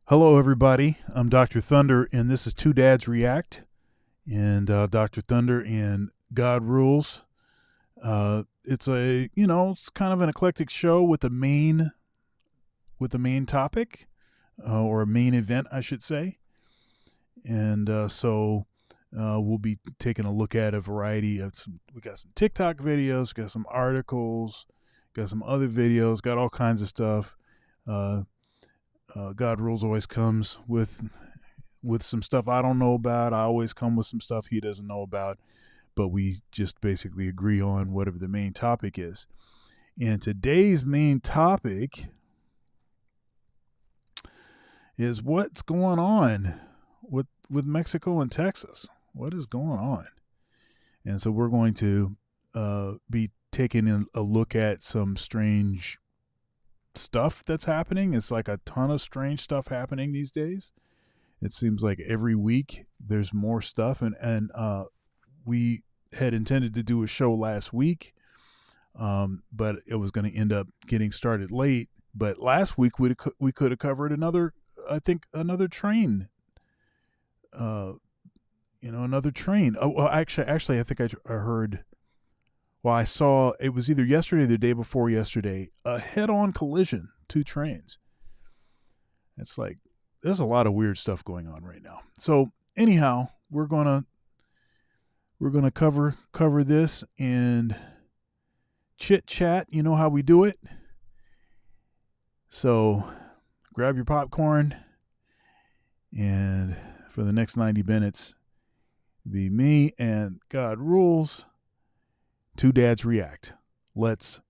Hello, everybody. I'm Dr. Thunder, and this is Two Dads React. And Dr. Thunder and God Rules. It's kind of an eclectic show with a main topic or a main event, I should say. And we'll be taking a look at a variety of we got some TikTok videos, got some articles, got some other videos, got all kinds of stuff. Uh, God Rules always comes with some stuff I don't know about. I always come with some stuff he doesn't know about, but we just basically agree on whatever the main topic is. And today's main topic is what's going on with Mexico and Texas. What is going on? And so we're going to be taking a look at some strange stuff that's happening. It's like a ton of strange stuff happening these days. It seems like every week there's more stuff, and we had intended to do a show last week, but it was going to end up getting started late. But last week we could have covered another train, uh, another train. Oh, well, actually, I think I heard. Well, I saw it was either yesterday or the day before yesterday a head-on collision, two trains. It's like there's a lot of weird stuff going on right now. So anyhow, we're gonna cover this and chit chat. You know how we do it. So grab your popcorn, and for the next 90 minutes, be me and God Rules. Two Dads React. Let's.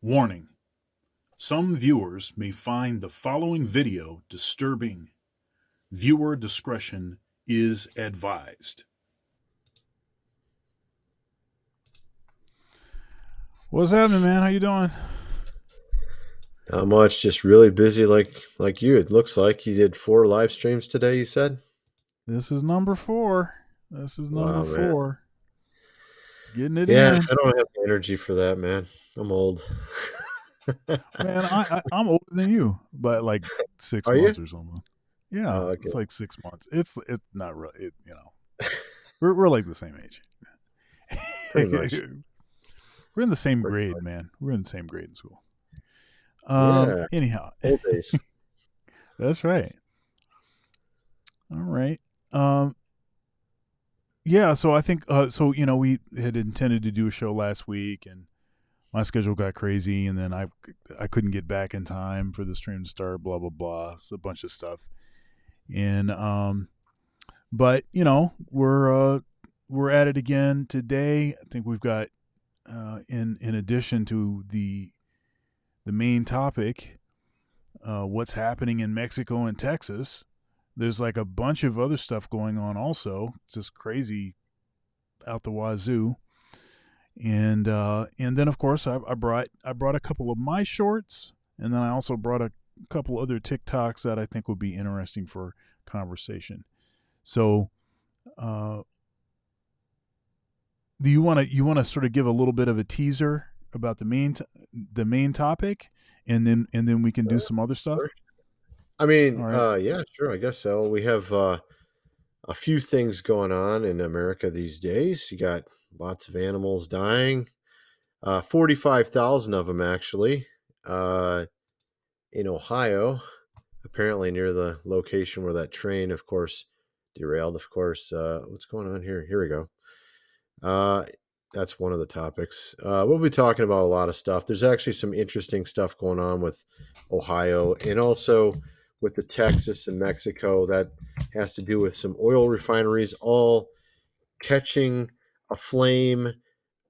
Warning. Some viewers may find the following video disturbing. Viewer discretion is advised. What's happening, man? How you doing? Not much, just really busy like you. It looks like you did 4 live streams today, you said? This is number 4. Wow, man. Getting it Yeah, in. I don't have the energy for that, man. I'm old. Man, I'm older than you by like 6 Are you? months or something. Yeah, Oh, okay. it's like 6 months. It's not really, we're like the same age. Pretty much. We're in the same Pretty grade, much. man. We're in the same grade in school. Yeah, Anyhow, old days. that's right. All right. Um, yeah. So I think we had intended to do a show last week, and my schedule got crazy, and then I couldn't get back in time for the stream to start. Blah blah blah. It's a bunch of stuff, and but we're at it again today. I think we've got in addition to the main topic, what's happening in Mexico and Texas. There's like a bunch of other stuff going on also, just crazy out the wazoo. And then of course I brought a couple of my shorts, and then I also brought a couple other TikToks that I think would be interesting for conversation. So, do you want to sort of give a little bit of a teaser about the main topic, and then we can do some other stuff? Sure. I mean, All right. yeah, sure, I guess so. We have a few things going on in America these days. You got lots of animals dying. 45,000 of them actually. In Ohio, apparently near the location where that train, of course, derailed. Of course, what's going on here? Here we go. Uh, that's one of the topics. We'll be talking about a lot of stuff. There's actually some interesting stuff going on with Ohio and also with the Texas and Mexico that has to do with some oil refineries all catching a flame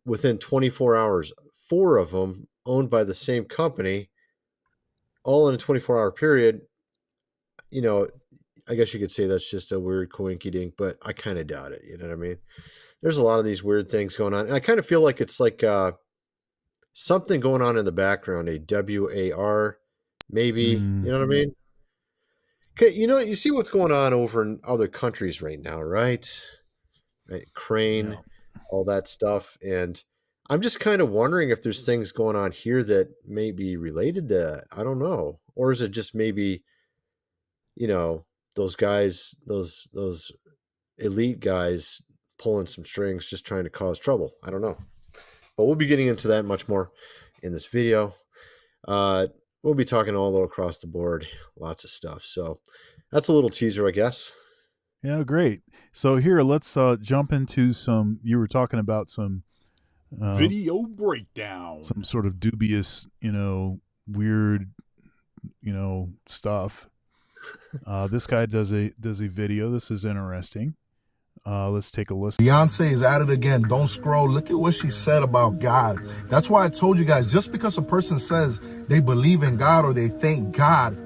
within 24 hours. 4 of them owned by the same company, all in a 24-hour period. You know, I guess you could say that's just a weird coinky dink, but I kind of doubt it. You know what I mean? There's a lot of these weird things going on. And I kind of feel like it's like something going on in the background, a WAR, maybe. Mm, You know what I mean? Okay, you see what's going on over in other countries right now, right? Right, yeah. Crane, all that stuff. And I'm just kind of wondering if there's things going on here that may be related to that. I don't know. Or is it just maybe, you know, those guys, those elite guys pulling some strings, just trying to cause trouble? I don't know. But we'll be getting into that much more in this video. We'll be talking all across the board, lots of stuff. So that's a little teaser, I guess. Yeah, great. So here, let's jump into some. You were talking about some Video breakdown. some sort of dubious, weird, stuff. This guy does a video. This is interesting. Let's take a listen. Beyonce is at it again. Don't scroll. Look at what she said about God. That's why I told you guys, just because a person says they believe in God or they thank God,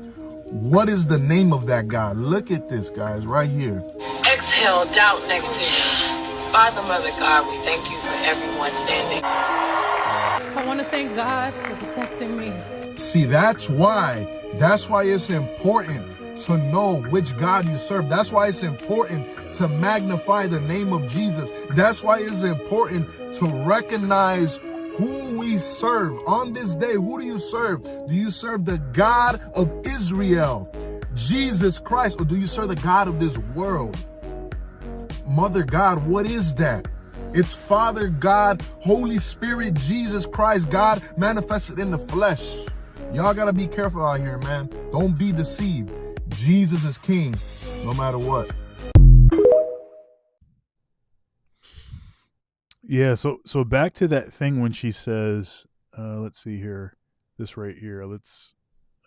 what is the name of that God? Look at this, guys, right here. Exhale, doubt, negativity. Father, Mother, God, we thank you for everyone standing. I want to thank God for protecting me. See, that's why it's important to know which God you serve. That's why it's important to magnify the name of Jesus. That's why it's important to recognize who we serve. On this day, who do you serve? Do you serve the God of Israel, Jesus Christ, or do you serve the God of this world? Mother God, what is that? It's Father God, Holy Spirit, Jesus Christ, God manifested in the flesh. Y'all gotta be careful out here, man. Don't be deceived. Jesus is king, no matter what. Yeah, so back to that thing when she says, let's see here, this right here, let's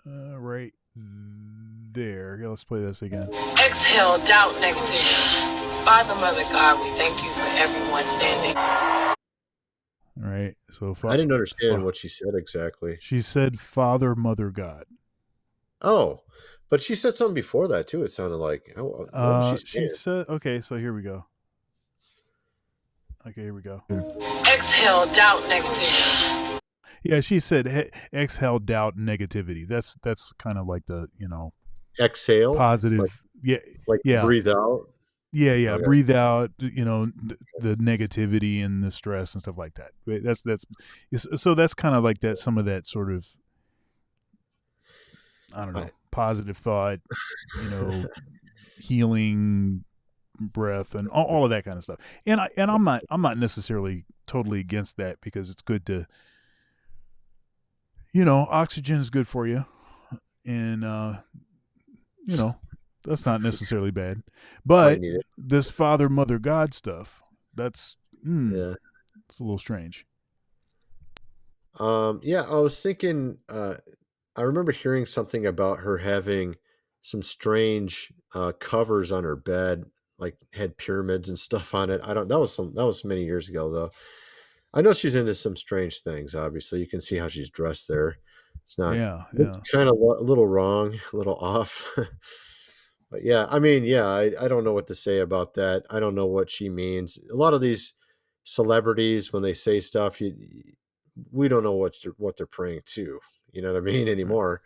right there. Yeah, let's play this again. Exhale, doubt, negativity. Father, Mother, God, we thank you for everyone standing. right? So I didn't understand what she said exactly. she said Father, Mother, God. Oh, but she said something before that too. It sounded like, what was she She saying? said, okay, so here we go. Okay, here we go. Exhale, doubt, negativity. Yeah, she said exhale, doubt, negativity. That's kind of like the, Exhale, positive. Yeah, like yeah, breathe out. yeah. Okay. Breathe out, the negativity and the stress and stuff like that. So that's kind of like that. Some of that sort of, I don't know, positive thought, healing breath and all of that kind of stuff. And I'm not necessarily totally against that, because it's good to, oxygen is good for you, and that's not necessarily bad. Might But need it. this Father, Mother, God stuff, that's Yeah. it's a little strange. Yeah, I was thinking, I remember hearing something about her having some strange covers on her bed, like had pyramids and stuff on it. I don't that was many years ago though. I know she's into some strange things, obviously. You can see how she's dressed there. It's not Yeah, looks yeah. kind of a little wrong, a little off. But yeah, I mean, yeah, I don't know what to say about that. I don't know what she means. A lot of these celebrities, when they say stuff, we don't know what they're praying to. You know what I mean Right. anymore.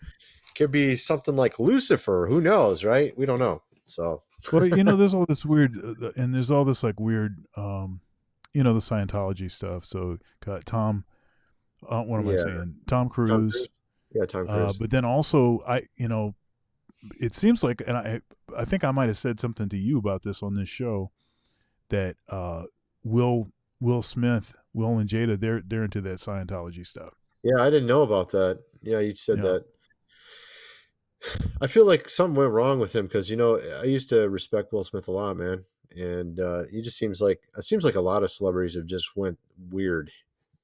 Could be something like Lucifer. Who knows, right? We don't know. So Well, there's all this weird, and there's all this like weird, the Scientology stuff. So got Tom, what am I yeah, saying? Tom Tom Cruise. Cruise. Yeah, Tom Cruise. But then also, it seems like, and I think I might have said something to you about this on this show, that Will Smith, Will and Jada, they're into that Scientology stuff. Yeah, I didn't know about that. Yeah, you said Yeah. that. I feel like something went wrong with him because I used to respect Will Smith a lot, man, and he just seems like a lot of celebrities have just went weird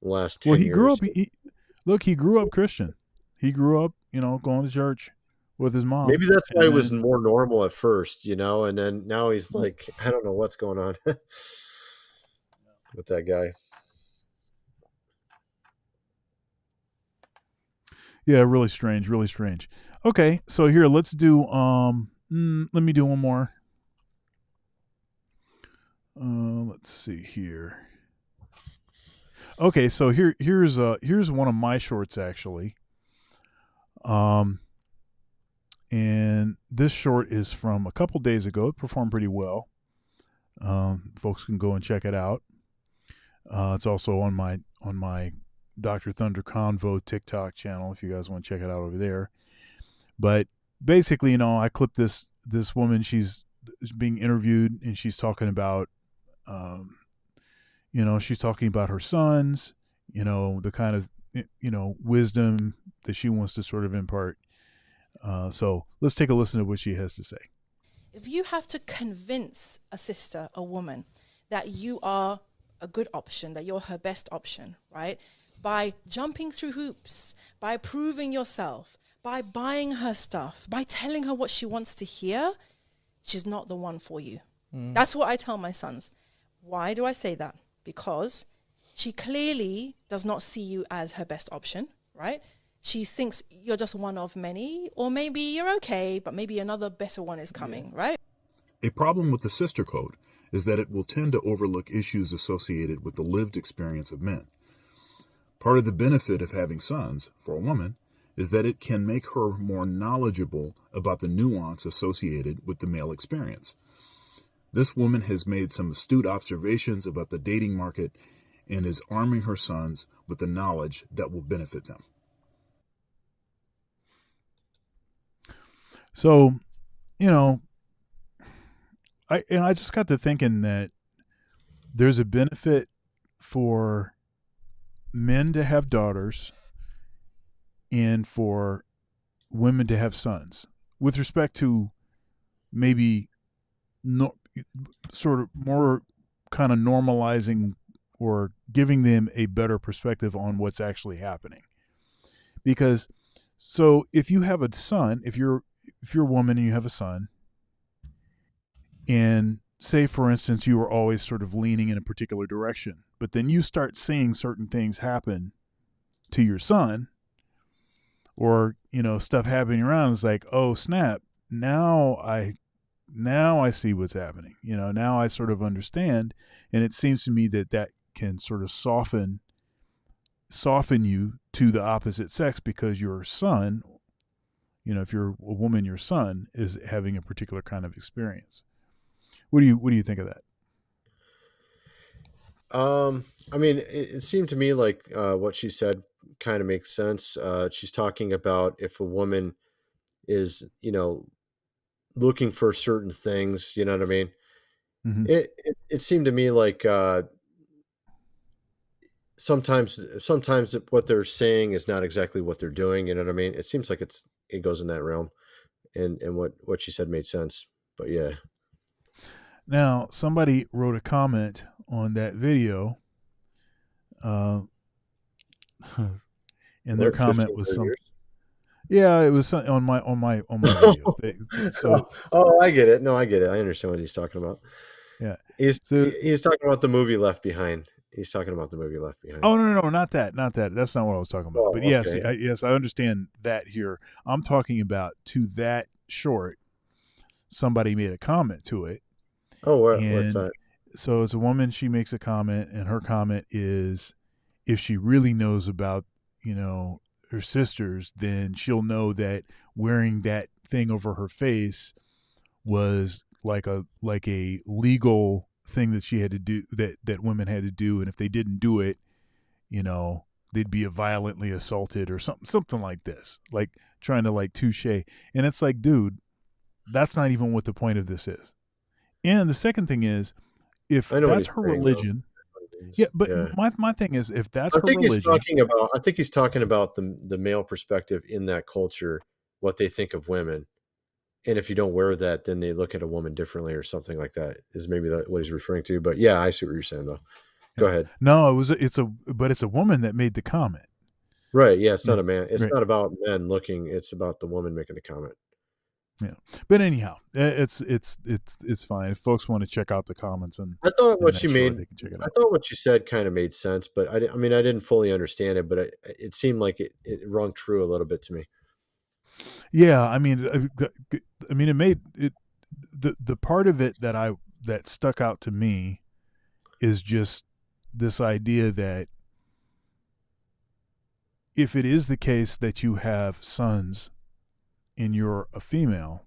the last Well, 10 he grew years. up. He grew up Christian. He grew up, going to church with his mom, Maybe that's why and it was then more normal at first, and then now he's like, I don't know what's going on with that guy. yeah, really strange, really strange. Okay, so here let's do. Let me do one more. Let's see here. Okay, so here's one of my shorts actually. And this short is from a couple days ago. It performed pretty well. Folks can go and check it out. It's also on my Dr. Thunder Convo TikTok channel if you guys want to check it out over there. But basically, I clipped this woman. She's being interviewed, and she's talking about, she's talking about her sons. The kind of wisdom that she wants to sort of impart. So let's take a listen to what she has to say. If you have to convince a sister, a woman, that you are a good option, that you're her best option, right? By jumping through hoops, by proving yourself, by buying her stuff, by telling her what she wants to hear, she's not the one for you. That's what I tell my sons. Why do I say that? Because she clearly does not see you as her best option, right? She thinks you're just one of many, or maybe you're okay, but maybe another better one is coming, right? A problem with the sister code is that it will tend to overlook issues associated with the lived experience of men. Part of the benefit of having sons, for a woman, is that it can make her more knowledgeable about the nuance associated with the male experience. This woman has made some astute observations about the dating market and is arming her sons with the knowledge that will benefit them. So, I just got to thinking that there's a benefit for men to have daughters and for women to have sons, with respect to maybe sort of more kind of normalizing or giving them a better perspective on what's actually happening. Because so if you have a son, if you're a woman and you have a son, and say for instance you were always sort of leaning in a particular direction, but then you start seeing certain things happen to your son, or stuff happening around, it's like, oh snap, now I see what's happening. Now I sort of understand, and it seems to me that that can sort of soften you to the opposite sex, because your son, if you're a woman, your son is having a particular kind of experience. What do you think of that? I mean, it seemed to me like what she said kind of makes sense. She's talking about if a woman is, looking for certain things, you know what I mean? Mm-hmm. It seemed to me like sometimes what they're saying is not exactly what they're doing, you know what I mean? It seems like it goes in that realm, and what she said made sense. But yeah. Now, somebody wrote a comment on that video, uh, and their What, comment 15, was 30 some. years? Yeah, it was on my video. So Oh, I get it. No, I get it. I understand what he's talking about. yeah, He's so he's talking about the movie Left Behind. He's talking about the movie Left Behind. oh no, not that, not that. That's not what I was talking about. But Oh, yes, okay. yes, I understand that here. I'm talking about, to that short, somebody made a comment to it, Oh, what's and that? so it's a woman. She makes a comment, and her comment is, if she really knows about her sisters, then she'll know that wearing that thing over her face was like a legal thing that she had to do, that women had to do, and if they didn't do it, they'd be violently assaulted or something like this, like trying to like touche. And it's like, dude, that's not even what the point of this is. And the second thing is, if I know what that's he's her saying, though. religion, yeah, but Yeah. my thing is, if that's her religion, I think he's talking about the male perspective in that culture, what they think of women. And if you don't wear that, then they look at a woman differently or something like that, is maybe what he's referring to. But yeah, I see what you're saying though. Go yeah. ahead. No, it's a woman that made the comment. Right. Yeah, it's not Yeah, a man. It's right. not about men looking, it's about the woman making the comment. Yeah, but anyhow, it's fine. If folks want to check out the comments and I thought in what that she short, made they can check it I out. thought what she said kind of made sense, but I mean, I didn't fully understand it, but it seemed like it rung true a little bit to me. Yeah, it made it, the part of it that stuck out to me is just this idea that if it is the case that you have sons and you're a female,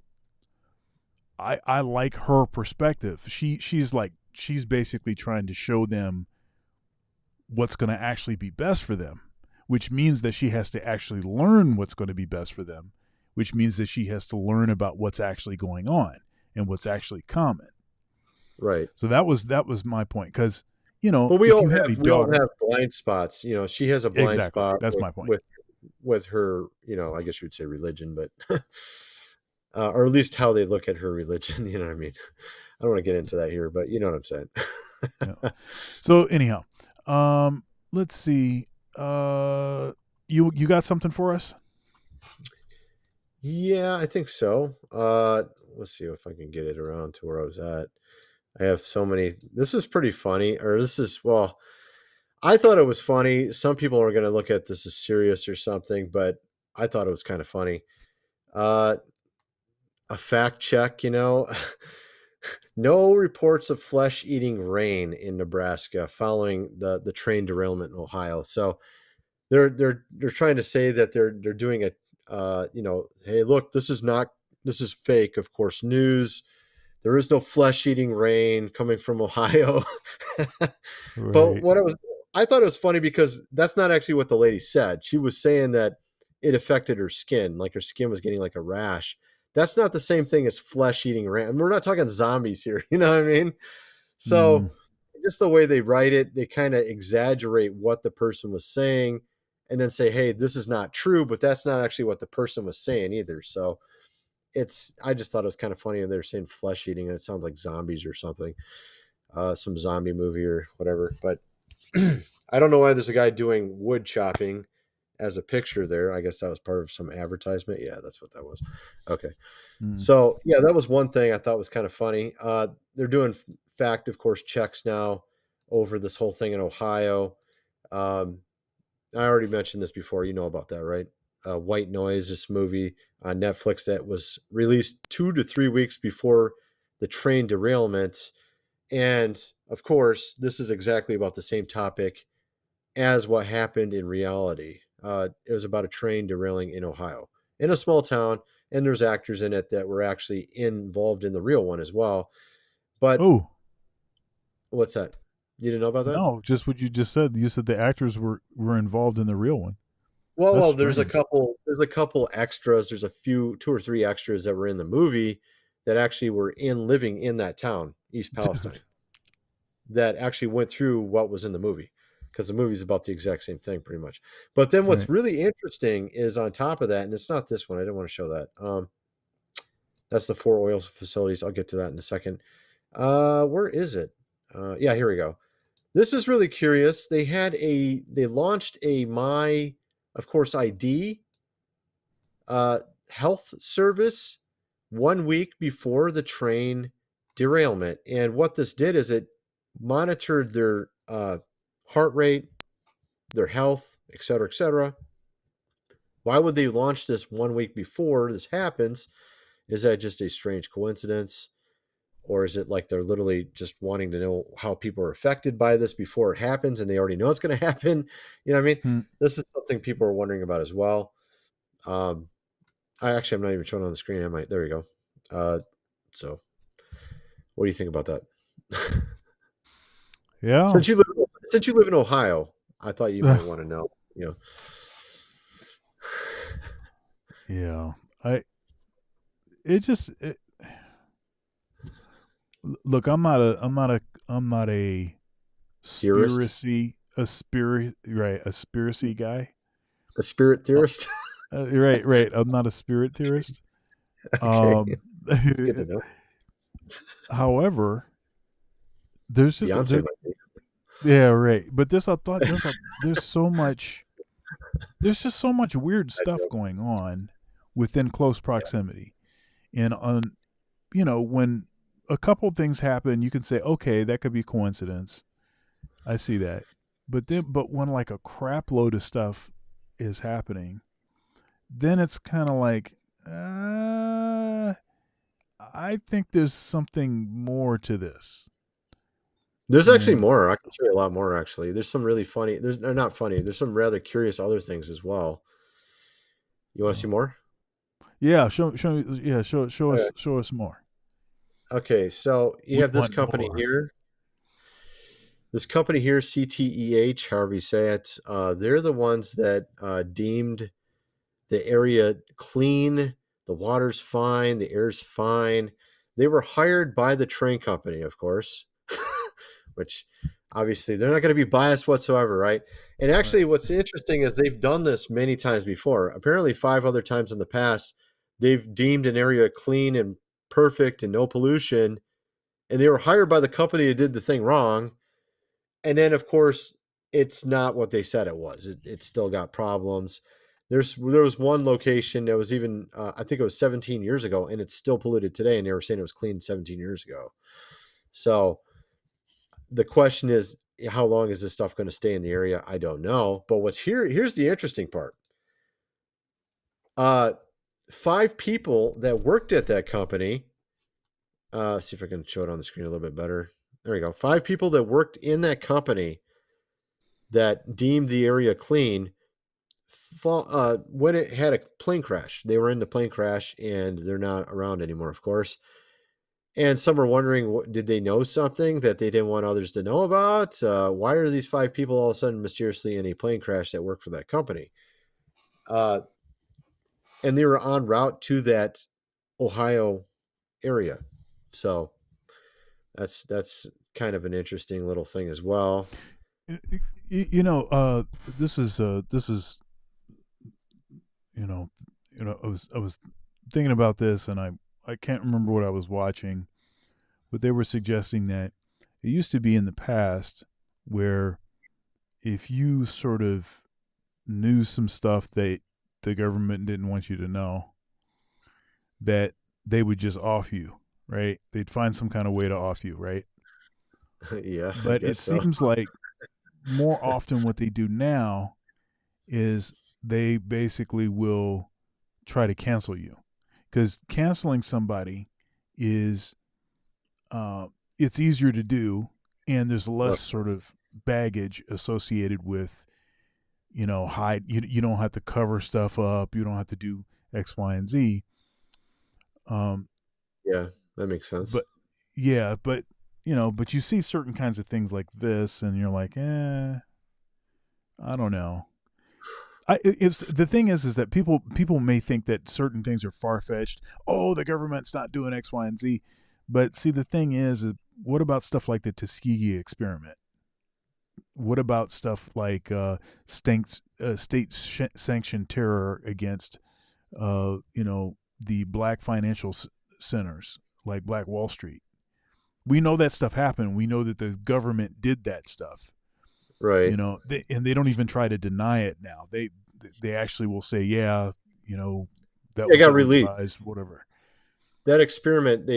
I like her perspective. She's basically trying to show them what's going to actually be best for them, which means that she has to actually learn what's going to be best for them, which means that she has to learn about what's actually going on and what's actually common. Right. So that was my point, because But if you have a we all daughter, have blind spots. She has a blind exactly, spot that's my point. with her, I guess you would say religion, but or at least how they look at her religion, you know what I mean? I don't want to get into that here, but you know what I'm saying. Yeah. So anyhow, let's see. You got something for us? Yeah, I think so. Let's see if I can get it around to where I was at. I have so many. This is pretty funny, or well, I thought it was funny. Some people are going to look at this as serious or something, but I thought it was kind of funny. Uh, a fact check, no reports of flesh-eating rain in Nebraska following the train derailment in Ohio. So they're trying to say that they're doing a hey, look, this is fake, of course, news. There is no flesh-eating rain coming from Ohio. But Right. I thought it was funny because that's not actually what the lady said. She was saying that it affected her skin, like her skin was getting like a rash. That's not the same thing as flesh-eating rain. And we're not talking zombies here, you know what I mean? Mm, So just the way they write it, they kind of exaggerate what the person was saying and then say, hey, this is not true, but that's not actually what the person was saying either. So I just thought it was kind of funny. They're saying flesh eating, and it sounds like zombies or something, some zombie movie or whatever. But I don't know why there's a guy doing wood chopping as a picture there. I guess that was part of some advertisement. Yeah, that's what that was. Okay. Mm. So yeah, that was one thing I thought was kind of funny. They're doing fact, of course, checks now over this whole thing in Ohio. Um, I already mentioned this before. You know about that, right? White Noise, this movie on Netflix that was released 2 to 3 weeks before the train derailment. And of course, this is exactly about the same topic as what happened in reality. It was about a train derailing in Ohio, in a small town, and there's actors in it that were actually involved in the real one as well. But Oh, what's that? You didn't know about that? no, just what you just said. You said the actors were involved in the real one. That's Well, strange. there's a couple extras. There's a few, 2 or 3 extras that were in the movie that actually were living in that town, East Dude. Palestine, that actually went through what was in the movie, because the movie's about the exact same thing pretty much. But then what's Right. really interesting is on top of that, and it's not this one. I didn't want to show that. That's the 4 oil facilities. I'll get to that in a second. Where is it? Yeah, here we go. This is really curious. They launched a My, of course, ID uh, health service 1 week before the train derailment. And what this did is it monitored their heart rate, their health, et cetera, et cetera. Why would they launch this 1 week before this happens? Is that just a strange coincidence? Or is it like they're literally just wanting to know how people are affected by this before it happens and they already know it's going to happen? You know what I mean? Hmm. This is something people are wondering about as well. Um, I'm not even showing on the screen, am I? There you go. So what do you think about that? Yeah. Since you live in Ohio, I thought you might want to know, you know. Yeah. I it just it, look, I'm not a Theorist, spiracy guy. a spirit Uh, theorist. right. I'm not a spirit theorist. Okay, Um, it's good to know. however, there's just Beyonce there, might be. yeah, right. But there's so much there's just so much weird I stuff joke. going on within close Yeah. proximity, and on when a couple things happen, you can say, okay, that could be coincidence. I see that, but when like a crap load of stuff is happening, then it's kind of like, uh, I think there's something more to this. There's actually And more. I can show you a lot more. Actually, there's some really funny. There's not funny. There's some rather curious other things as well. You want to see oh, more? yeah, show me, yeah, Okay. show us more. Okay. So you We have this want company more. here. This company here, CTEH, however you say it, they're the ones that deemed the area clean, the water's fine, the air's fine. They were hired by the train company, of course, which obviously they're not going to be biased whatsoever, right? And Right. actually, what's interesting is they've done this many times before. Apparently, 5 other times in the past, they've deemed an area clean and perfect and no pollution, and they were hired by the company that did the thing wrong. And then, of course, it's not what they said it was. It still got problems. There was one location that was even I think it was 17 years ago, and it's still polluted today. And they were saying it was clean 17 years ago. So the question is, how long is this stuff going to stay in the area? I don't know. But here's the interesting part. Uh, 5 people that worked at that company. See if I can show it on the screen a little bit better. There we go. 5 people that worked in that company that deemed the area clean when it had a plane crash. They were in the plane crash and they're not around anymore, of course. And some are wondering, did they know something that they didn't want others to know about? Why are these 5 people all of a sudden mysteriously in a plane crash that work for that company? Uh, and they were en route to that Ohio area. So that's kind of an interesting little thing as well. You know, this is you know, I was thinking about this, and I can't remember what I was watching, but they were suggesting that it used to be in the past where if you sort of knew some stuff that the government didn't want you to know, that they would just off you, right? They'd find some kind of way to off you, right? Yeah, I But it guess so. seems like more often what they do now is they basically will try to cancel you, because canceling somebody is it's easier to do, and there's less sort of baggage associated with, hide. You don't have to cover stuff up. You don't have to do X, Y, and Z. Yeah, that makes sense. But yeah, but but you see certain kinds of things like this, and you're like, I don't know. It's the thing is that people may think that certain things are far fetched. Oh, the government's not doing X, Y, and Z. But see, the thing is what about stuff like the Tuskegee experiment? What about stuff like state-sanctioned terror against, the black financial centers like Black Wall Street? We know that stuff happened. We know that the government did that stuff. Right. And they don't even try to deny it now. They actually will say, yeah, that was got released. advised, whatever. That experiment,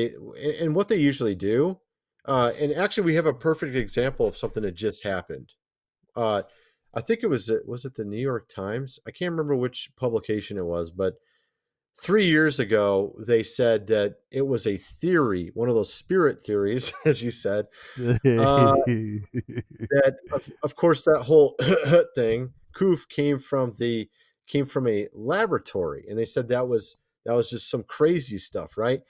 and what they usually do, and actually we have a perfect example of something that just happened. I think it was it the New York Times? I can't remember which publication it was, but 3 years ago they said that it was a theory, one of those spirit theories, as you said, that of course that whole thing, Koof, came from a laboratory, and they said that was just some crazy stuff, right?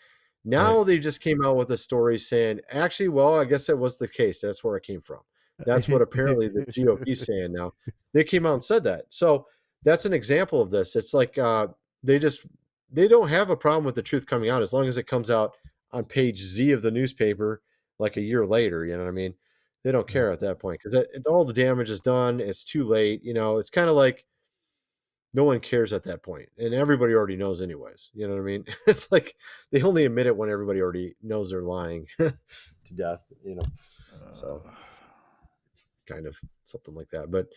Now Right. they just came out with a story saying, actually, well, I guess that was the case. That's where it came from. That's what apparently the GOP is saying now. They came out and said that. So that's an example of this. It's like they don't have a problem with the truth coming out as long as it comes out on page Z of the newspaper like a year later. You know what I mean? They don't care at that point because all the damage is done. It's too late. It's kind of like no one cares at that point, and everybody already knows anyways. You know what I mean? It's like they only admit it when everybody already knows they're lying to death. So kind of something like that. But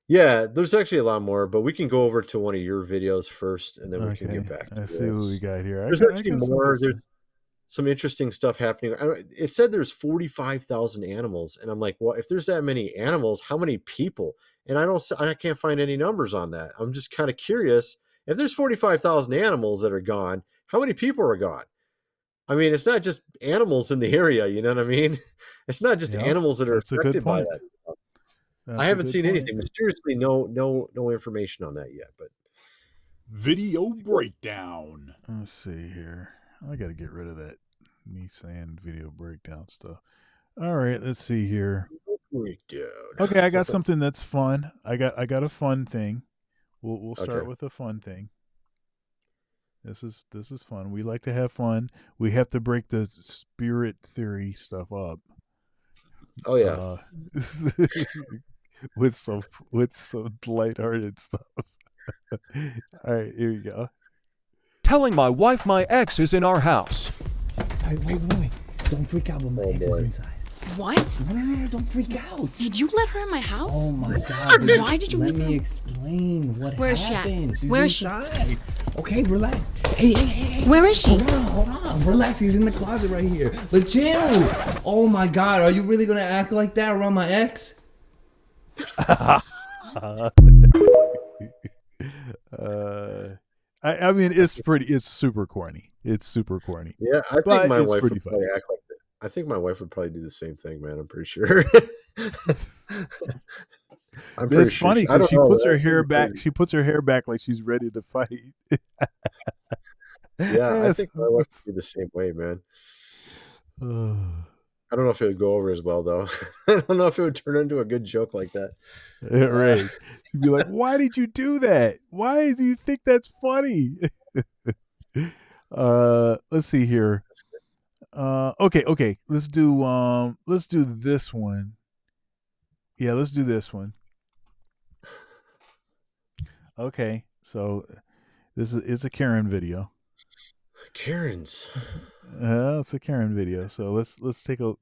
yeah, there's actually a lot more, but we can go over to one of your videos first, and then we can get back to I this. see what we got here. There's actually more. There's some interesting stuff happening. It said there's 45,000 animals, and I'm like, well, if there's that many animals, how many people? And I can't find any numbers on that. I'm just kind of curious. If there's 45,000 animals that are gone, how many people are gone? I mean, it's not just animals in the area. You know what I mean? It's not just animals that are affected by that stuff. I haven't seen anything. Mysteriously, no information on that yet. But video breakdown. Let's see here. I got to get rid of that me saying video breakdown stuff. All right, let's see here. Breakdown. Okay, I got something that's fun. I got a fun thing. We'll start with a fun thing. This is fun. We like to have fun. We have to break the spirit theory stuff up. Oh yeah. With some lighthearted stuff. All right, here you go. Telling my wife my ex is in our house. Wait. Don't freak out when my ex is inside. What? No, don't freak out. Did you let her in my house? Oh my God. Why did you let leave her? me explain what Where is she happened. at? She's Where is she? inside. Okay, relax. Hey. Where is she? Hold on. Relax. She's in the closet right here. But chill. Oh my God. Are you really going to act like that around my ex? I mean, it's super corny. It's super corny. Yeah, I think my wife would probably act like that. I think my wife would probably do the same thing, man. I'm pretty sure. It's funny because she puts her hair back. She puts her hair back like she's ready to fight. Yeah, I think my wife would do the same way, man. I don't know if it would go over as well, though. I don't know if it would turn into a good joke like that. Right. She'd be like, why did you do that? Why do you think that's funny? Let's see here. Okay. Let's do this one. Yeah, let's do this one. Okay. So it's a Karen video. Karen's. It's a Karen video. So let's take a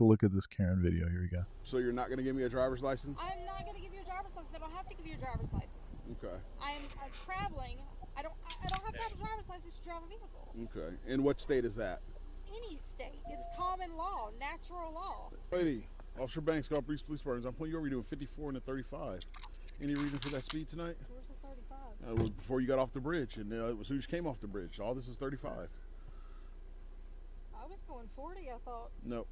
look at this Karen video. Here we go. So you're not going to give me a driver's license? I'm not going to give you a driver's license. I don't have to give you a driver's license. Okay. I'm traveling. I don't have to have a driver's license to drive a vehicle. Okay. In what state is that? Any state. It's common law, natural law. Lady, Officer Banks, Gulf Breeze Police Department. I'm pulling you over. You're doing 54 and a 35. Any reason for that speed tonight? Where's the 35? It was before you got off the bridge, and as soon as you came off the bridge. All this is 35. I was going 40, I thought. Nope.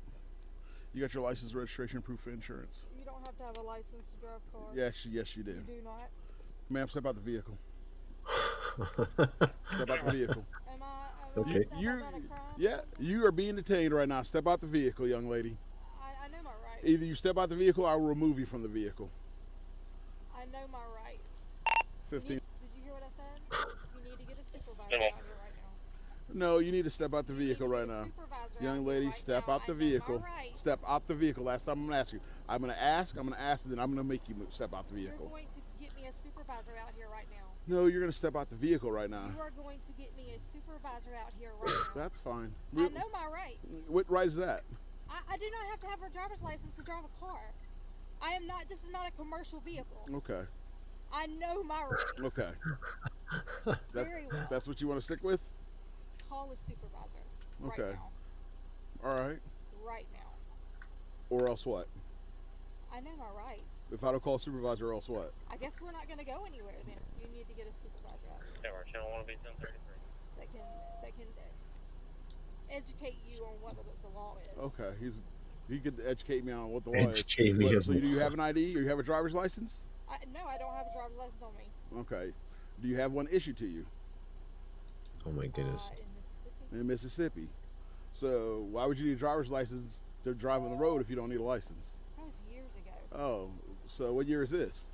You got your license, registration, proof of insurance. You don't have to have a license to drive a car. Yes, you do. You do not. Ma'am, step out the vehicle. Step out the vehicle. Am I Okay. have I done a crime? Yeah, you are being detained right now. Step out the vehicle, young lady. I know my rights. Either you step out the vehicle, or I will remove you from the vehicle. I know my rights. 15. Did you hear what I said? You need to get a supervisor out here right now. No, you need to step out the vehicle right now. Young lady, step out the vehicle. Step out the vehicle. Last time I'm going to ask you. I'm going to ask, and then I'm going to make you step out the vehicle. You're going to get me a supervisor out here right now. No, you're going to step out the vehicle right now. You are going to get me a supervisor out here right now. That's fine. I know my rights. What right is that? I do not have to have a driver's license to drive a car. I am not, this is not a commercial vehicle. Okay. I know my rights. Okay. Very well. That's what you want to stick with? Call a supervisor right Okay. now. All right. Right now. Or else what? I know my rights. If I don't call a supervisor, or else what? I guess we're not going to go anywhere then. You need to get a supervisor out here. Our channel 1 will be 1033. That can educate you on what the law is. Okay. He could educate me on what the law is. Educate me on So do you have an ID or you have a driver's license? No, I don't have a driver's license on me. Okay. Do you have one issued to you? Oh my goodness. In Mississippi. So why would you need a driver's license to drive on the road if you don't need a license? That was years ago. Oh, so what year is this?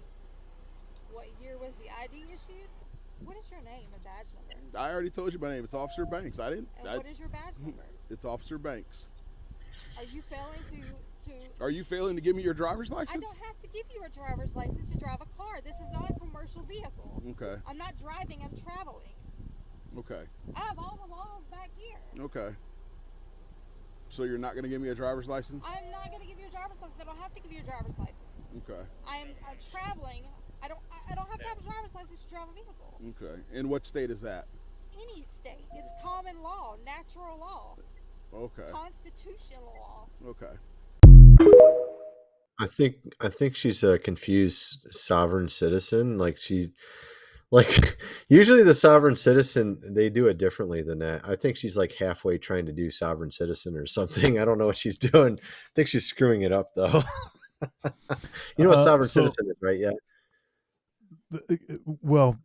What year was the ID issued? What is your name and badge number? I already told you my name. It's Officer Banks. And what is your badge number? It's Officer Banks. Are you failing to Are you failing to give me your driver's I license? don't have to give you a driver's license to drive a car. This is not a commercial vehicle. Okay. I'm not driving, I'm traveling. Okay. I have all the laws back here. Okay. So you're not going to give me a driver's license? I'm not going to give you a driver's license. I don't have to give you a driver's license. Okay. I'm traveling. I don't have to have a driver's license to drive a vehicle. Okay. In what state is that? Any state. It's common law, natural law. Okay. Constitutional law. Okay. I think she's a confused sovereign citizen. Like usually the sovereign citizen, they do it differently than that. I think she's like halfway trying to do sovereign citizen or something. I don't know what she's doing. I think she's screwing it up though. You know what sovereign citizen is, right? Yeah. Well,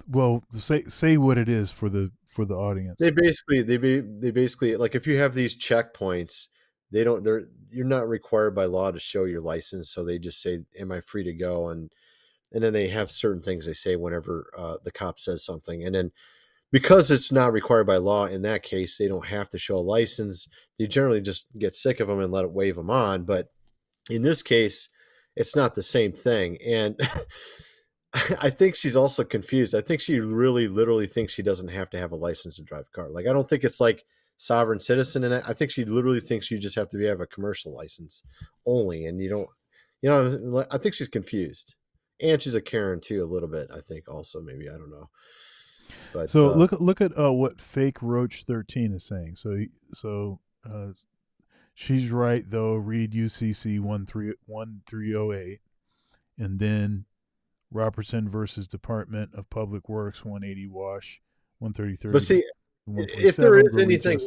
say what it is for the audience. They basically like if you have these checkpoints, you're not required by law to show your license, so they just say, "Am I free to go?" and then they have certain things they say whenever the cop says something, and then because it's not required by law in that case, they don't have to show a license. They generally just get sick of them and let it wave them on. But in this case, it's not the same thing, and I think she's also confused. I think she really literally thinks she doesn't have to have a license to drive a car. Like, I don't think it's like sovereign citizen in it. I think she literally thinks you just have to have a commercial license only. And you don't, I think she's confused. And she's a Karen too, a little bit, I think also maybe, I don't know. But so look at what fake Roach 13 is saying. So she's right though. Read UCC 1308 and then Robertson versus Department of Public Works 180 Wash 133. But see, if there is anything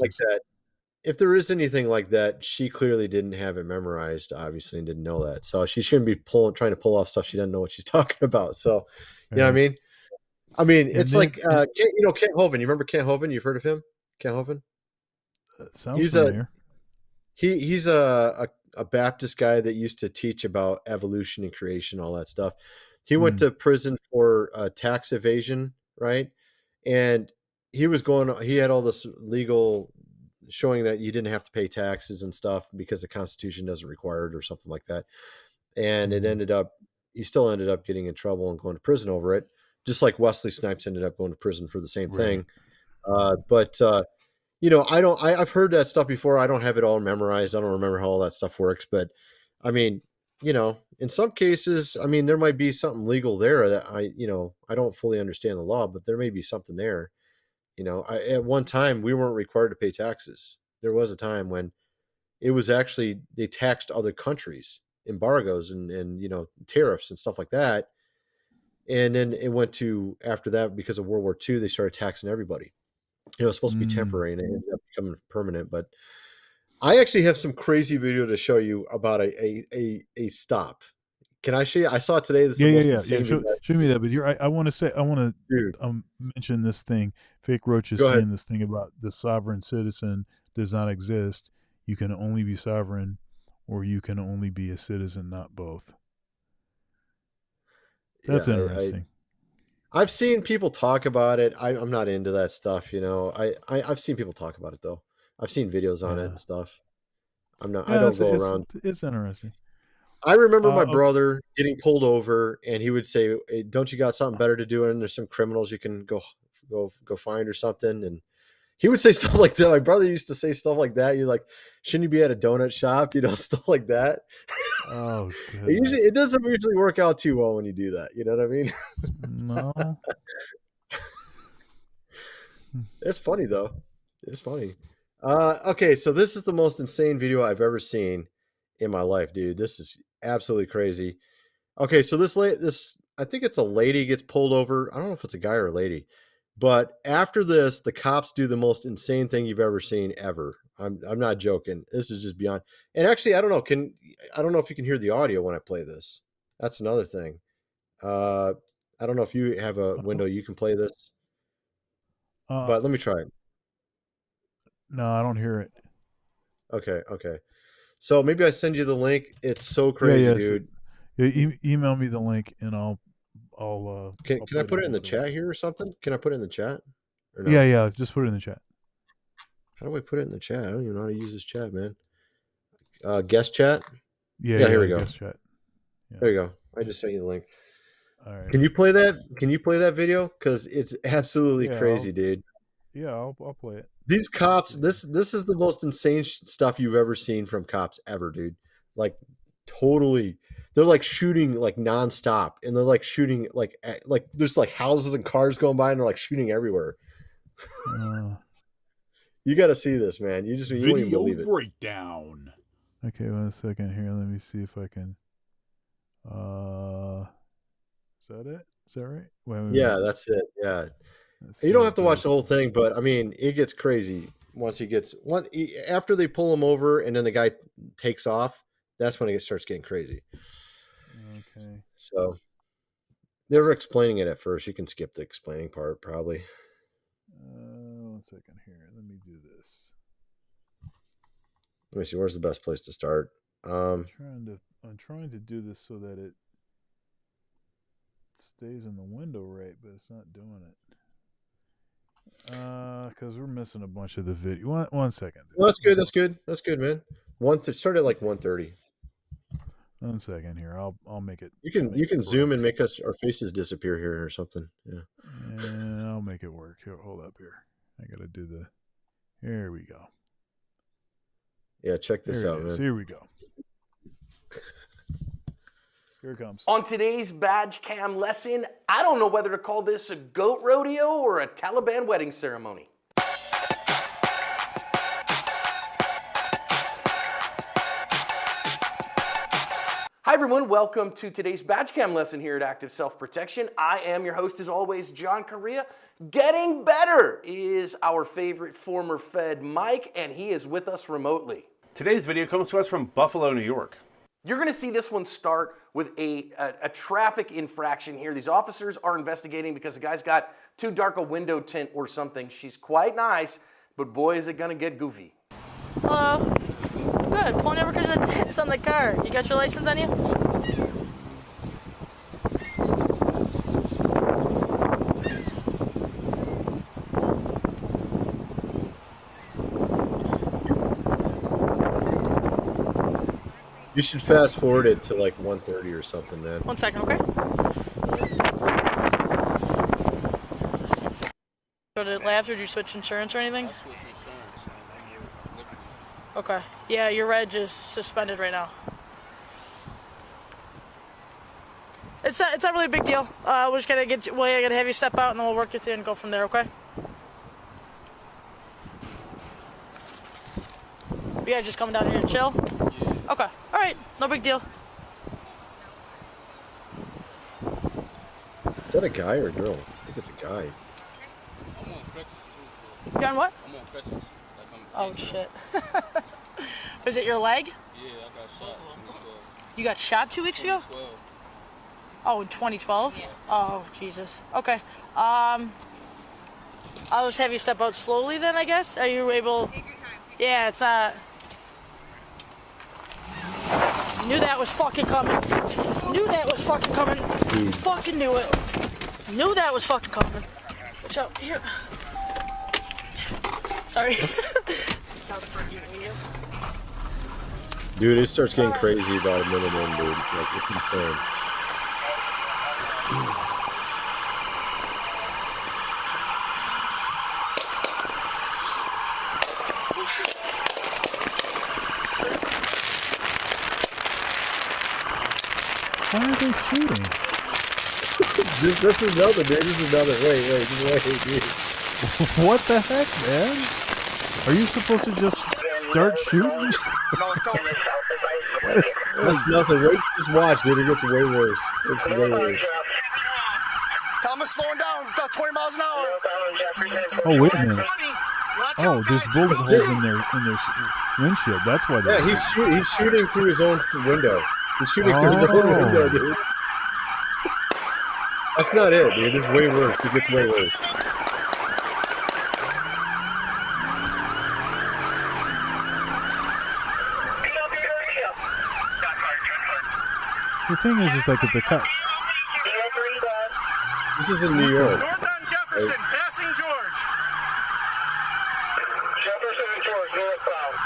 like that, she clearly didn't have it memorized, obviously, and didn't know that. So she shouldn't be trying to pull off stuff she doesn't know what she's talking about. So, you know what I mean? I mean, it's then, like Kent Hovind. You remember Kent Hovind? You've heard of him? Kent Hovind? Sounds familiar. He's a Baptist guy that used to teach about evolution and creation, all that stuff. He went to prison for tax evasion, right? And he had all this legal showing that you didn't have to pay taxes and stuff because the Constitution doesn't require it or something like that. And he still ended up getting in trouble and going to prison over it, just like Wesley Snipes ended up going to prison for the same thing. But I've heard that stuff before. I don't have it all memorized. I don't remember how all that stuff works, but I mean, you know, in some cases, I mean, there might be something legal there that I don't fully understand the law, but there may be something there. At one time we weren't required to pay taxes. There was a time when it was actually they taxed other countries, embargoes and tariffs and stuff like that. And then it went to after that because of World War II, they started taxing everybody. It's supposed to be temporary and it ended up becoming permanent. But I actually have some crazy video to show you about a stop. Can I show you? I saw it today. This is the most insane Show, video. show me that. But I want to Dude, mention this thing. Fake Roach is go ahead. saying this thing about the sovereign citizen does not exist. You can only be sovereign, or you can only be a citizen, not both. That's interesting. I've seen people talk about it. I'm not into that stuff. I've seen people talk about it though. I've seen videos on it and stuff. I'm not. I don't go around. It's interesting. I remember my brother getting pulled over, and he would say, hey, "Don't you got something better to do? And there's some criminals you can go find or something." And he would say stuff like that. My brother used to say stuff like that. You're like, "Shouldn't you be at a donut shop?" Stuff like that. Oh, it doesn't usually work out too well when you do that. You know what I mean? No. It's funny though. It's funny. Okay, so this is the most insane video I've ever seen in my life, dude. This is absolutely crazy. Okay, so this I think it's a lady gets pulled over. I don't know if it's a guy or a lady, but after this, the cops do the most insane thing you've ever seen ever. I'm not joking. This is just beyond. And actually, I don't know if you can hear the audio when I play this. That's another thing. I don't know if you have a window you can play this. But let me try it. No, I don't hear it. Okay. So maybe I send you the link. It's so crazy, dude. Email me the link and I'll Can I put it in the chat here or something? Can I put it in the chat? Or no? Yeah. Just put it in the chat. How do I put it in the chat? I don't even know how to use this chat, man. Guest chat? Yeah, here we go. Guest chat. Yeah. There you go. I just sent you the link. All right. Can you play that? Can you play that video? Because it's absolutely crazy, dude. Yeah, I'll play it. These cops, this is the most insane stuff you've ever seen from cops ever, dude. Like totally, they're like shooting like nonstop, and they're like shooting like there's like houses and cars going by, and they're like shooting everywhere. You got to see this, man. You won't even believe it. Breakdown. Okay, 1 second here. Let me see if I can. Is that it? Is that right? Wait. Yeah, that's it. Yeah. You don't have to watch the whole thing, but I mean, it gets crazy once after they pull him over and then the guy takes off. That's when it starts getting crazy. Okay. So they were explaining it at first. You can skip the explaining part, probably. 1 second here. Let me do this. Let me see. Where's the best place to start? I'm trying to do this so that it stays in the window right, but it's not doing it. Because we're missing a bunch of the video. 1 second. Well, that's good. That's good, man. Start at like 1:30. 1 second here. I'll make it. You can zoom and make our faces disappear here or something. Yeah. And I'll make it work. Here, hold up here. I gotta do the. Here we go. Yeah, check this out, man. Here we go. Here it comes. On today's badge cam lesson, I don't know whether to call this a goat rodeo or a Taliban wedding ceremony. Hi everyone, welcome to today's badge cam lesson here at Active Self-Protection. I am your host as always, John Correa. Getting better is our favorite former Fed, Mike, and he is with us remotely. Today's video comes to us from Buffalo, New York. You're going to see this one start with a traffic infraction here. These officers are investigating because the guy's got too dark a window tint or something. She's quite nice, but boy, is it going to get goofy. Hello. Good. Pulling over because of dents on the car. You got your license on you? You should fast forward it to like 1:30 or something, man. 1 second, okay? Go to labs or do you switch insurance or anything? I'll switch insurance. Okay. Yeah, your reg is suspended right now. It's not really a big deal. We're just gonna get. Well, I gotta have you step out, and then we'll work with you and go from there. Okay? Yeah, just coming down here to chill. Yeah. Okay. All right. No big deal. Is that a guy or a girl? I think it's a guy. I'm on crutches too. You on what? I'm on crutches. Oh shit. Is it your leg? Yeah, I got shot 2012. You got shot 2 weeks ago? 2012. Oh, in 2012? Yeah. Oh, Jesus. Okay. I'll just have you step out slowly then, I guess. Are you able? Take your time. Yeah, it's not. Knew that was fucking coming. Knew that was fucking coming. Fucking knew it. Knew that was fucking coming. Watch out. Here. Sorry. Dude, it starts getting crazy about a minute in, dude. Like, it's insane. Why are they shooting? This is another, dude. This is another. Wait, dude. What the heck, man? Are you supposed to just start shooting? That's nothing. Wait, just watch, dude. It gets way worse. It's way worse. Thomas slowing down, about 20 miles an hour. Oh, wait a minute. Oh, there's bullet holes in their windshield. That's why they're he's shooting through his own window. He's shooting through his own window, dude. That's not it, dude. It's way worse. It gets way worse. The thing is like at the cut. This is in New York. North on Jefferson, passing George. Jefferson and George, northbound.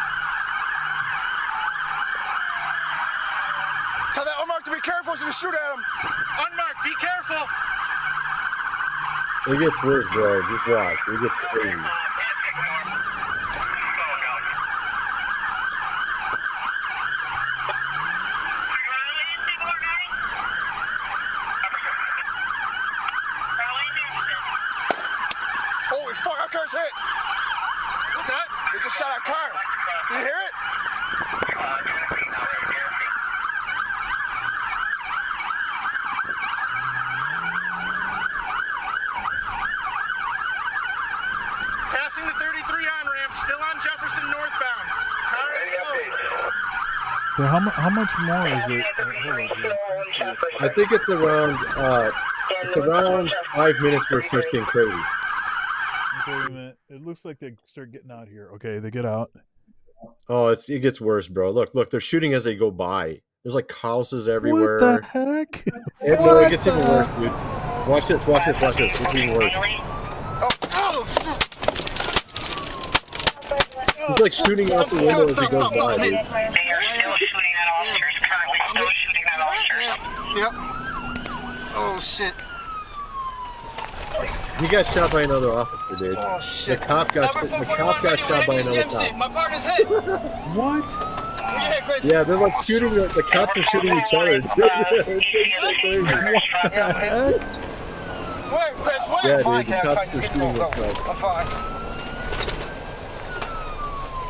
Tell that unmarked to be careful, he's gonna shoot at him. Unmarked, be careful. It gets worse, bro. Just watch. It gets crazy. Holy fuck, our car's hit. What's that? They just shot our car. Did you hear it? Passing the 33 on-ramp, still on Jefferson northbound. Car is slow. So how much more is it? I think it's around 5 minutes where it starts getting crazy. Okay, wait a minute. It looks like they start getting out here. Okay, they get out. Oh, it gets worse, bro. Look, they're shooting as they go by. There's like houses everywhere. What the heck? No, it gets even worse, dude. Watch this. It's even worse. He's like shooting out the window as he goes by, dude. They are still shooting at officers. Currently still shooting at officers. Yep. Oh, shit. He got shot by another officer, dude. Oh, shit. The cop got shot by another cop. My partner's hit. What? Yeah, they're like shooting. The cops are shooting each other. Where, Chris? Where? Yeah, Fine, dude, the cops are shooting themselves. I'm fine.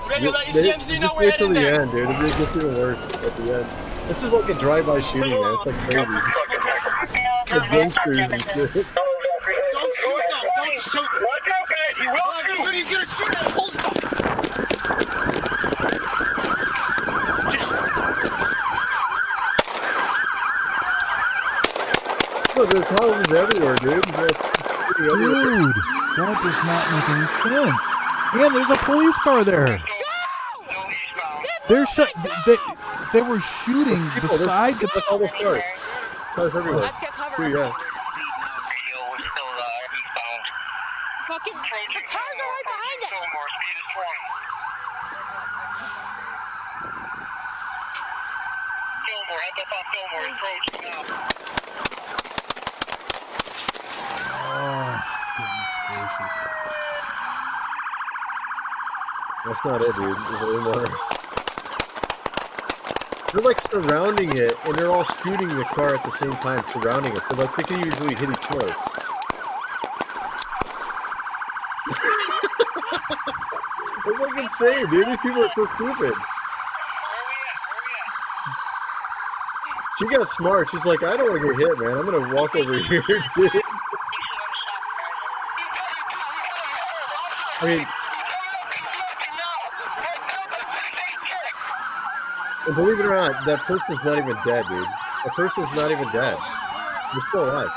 Ready to let They you CMC know just we're wait till heading the there. end, dude. It gets even worse at the end. This is like a drive-by shooting, man. It's like crazy. The gangsters and shit. Don't shoot, though. Don't shoot. Watch out, guys. He will shoot. He's gonna shoot at us. Look, there's houses everywhere, dude. Dude, that does not make any sense. Yeah, there's a police car there. They were shooting beside the. All this cars. Cars everywhere. Let's get covered. Dude, yeah. Fucking the cars are right behind it. Fillmore, heads up on Fillmore, approaching now. Oh, goodness gracious. That's not it, dude. There's a little more. They're like surrounding it, and they're all shooting the car at the same time, surrounding it. So like they can usually hit each other. It's like insane, dude. These people are so stupid. She got smart. She's like, I don't want to get hit, man. I'm gonna walk over here, dude. I mean, and believe it or not, that person's not even dead, dude. The person's not even dead. They're still alive.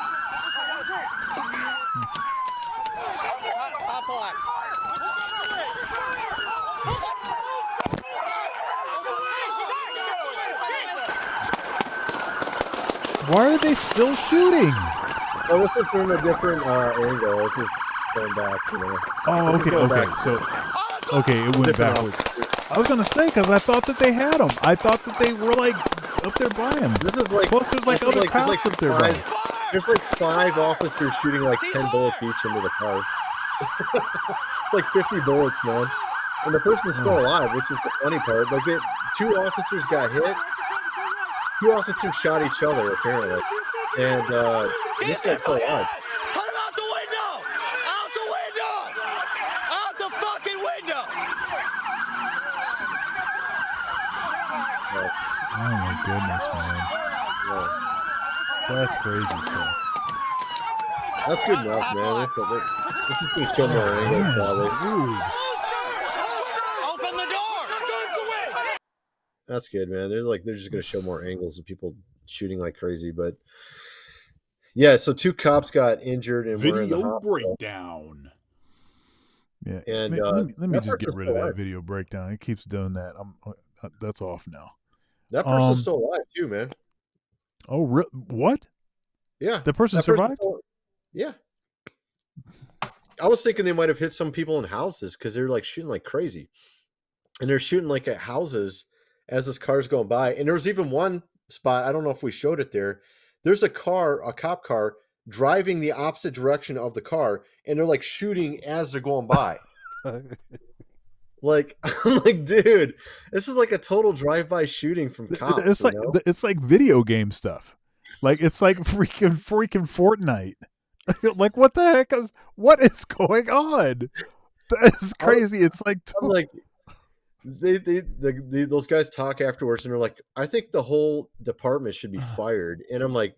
Why are they still shooting? Oh, this is from a different angle. It's just going back, you know. Oh, okay, okay. So, okay, it went backwards. I was gonna say because I thought that they had them. I thought that they were like up there by him. This is like plus there's like other cops up there by him. There's like 5 officers shooting like 10 bullets each into the car. It's like 50 bullets, man. And the person's still alive, which is the funny part. Like 2 officers got hit. 2 officers shot each other apparently, and this guy's still alive. Put him out the window! Out the window! Out the fucking window! Oh my goodness, man. That's crazy stuff. That's good enough, man. This is gonna show more angles, probably. Open the door! That's good, man. They're just gonna show more angles of people shooting like crazy, but yeah. So 2 cops got injured and were in the Video hospital. breakdown. Yeah, and let me just get rid of that video breakdown. It keeps doing that. That's off now. That person's still alive too, man. Oh, what? Yeah, the person survived. Yeah, I was thinking they might have hit some people in houses because they're like shooting like crazy, and they're shooting like at houses as this car's going by. And there was even one spot, I don't know if we showed it there. There's a cop car driving the opposite direction of the car, and they're like shooting as they're going by. Like, I'm like, dude, this is like a total drive-by shooting from cops. It's like video game stuff. Like it's like freaking Fortnite. Like what the heck what is going on? That's crazy. It's like I'm like those guys talk afterwards and they're like, I think the whole department should be fired. And I'm like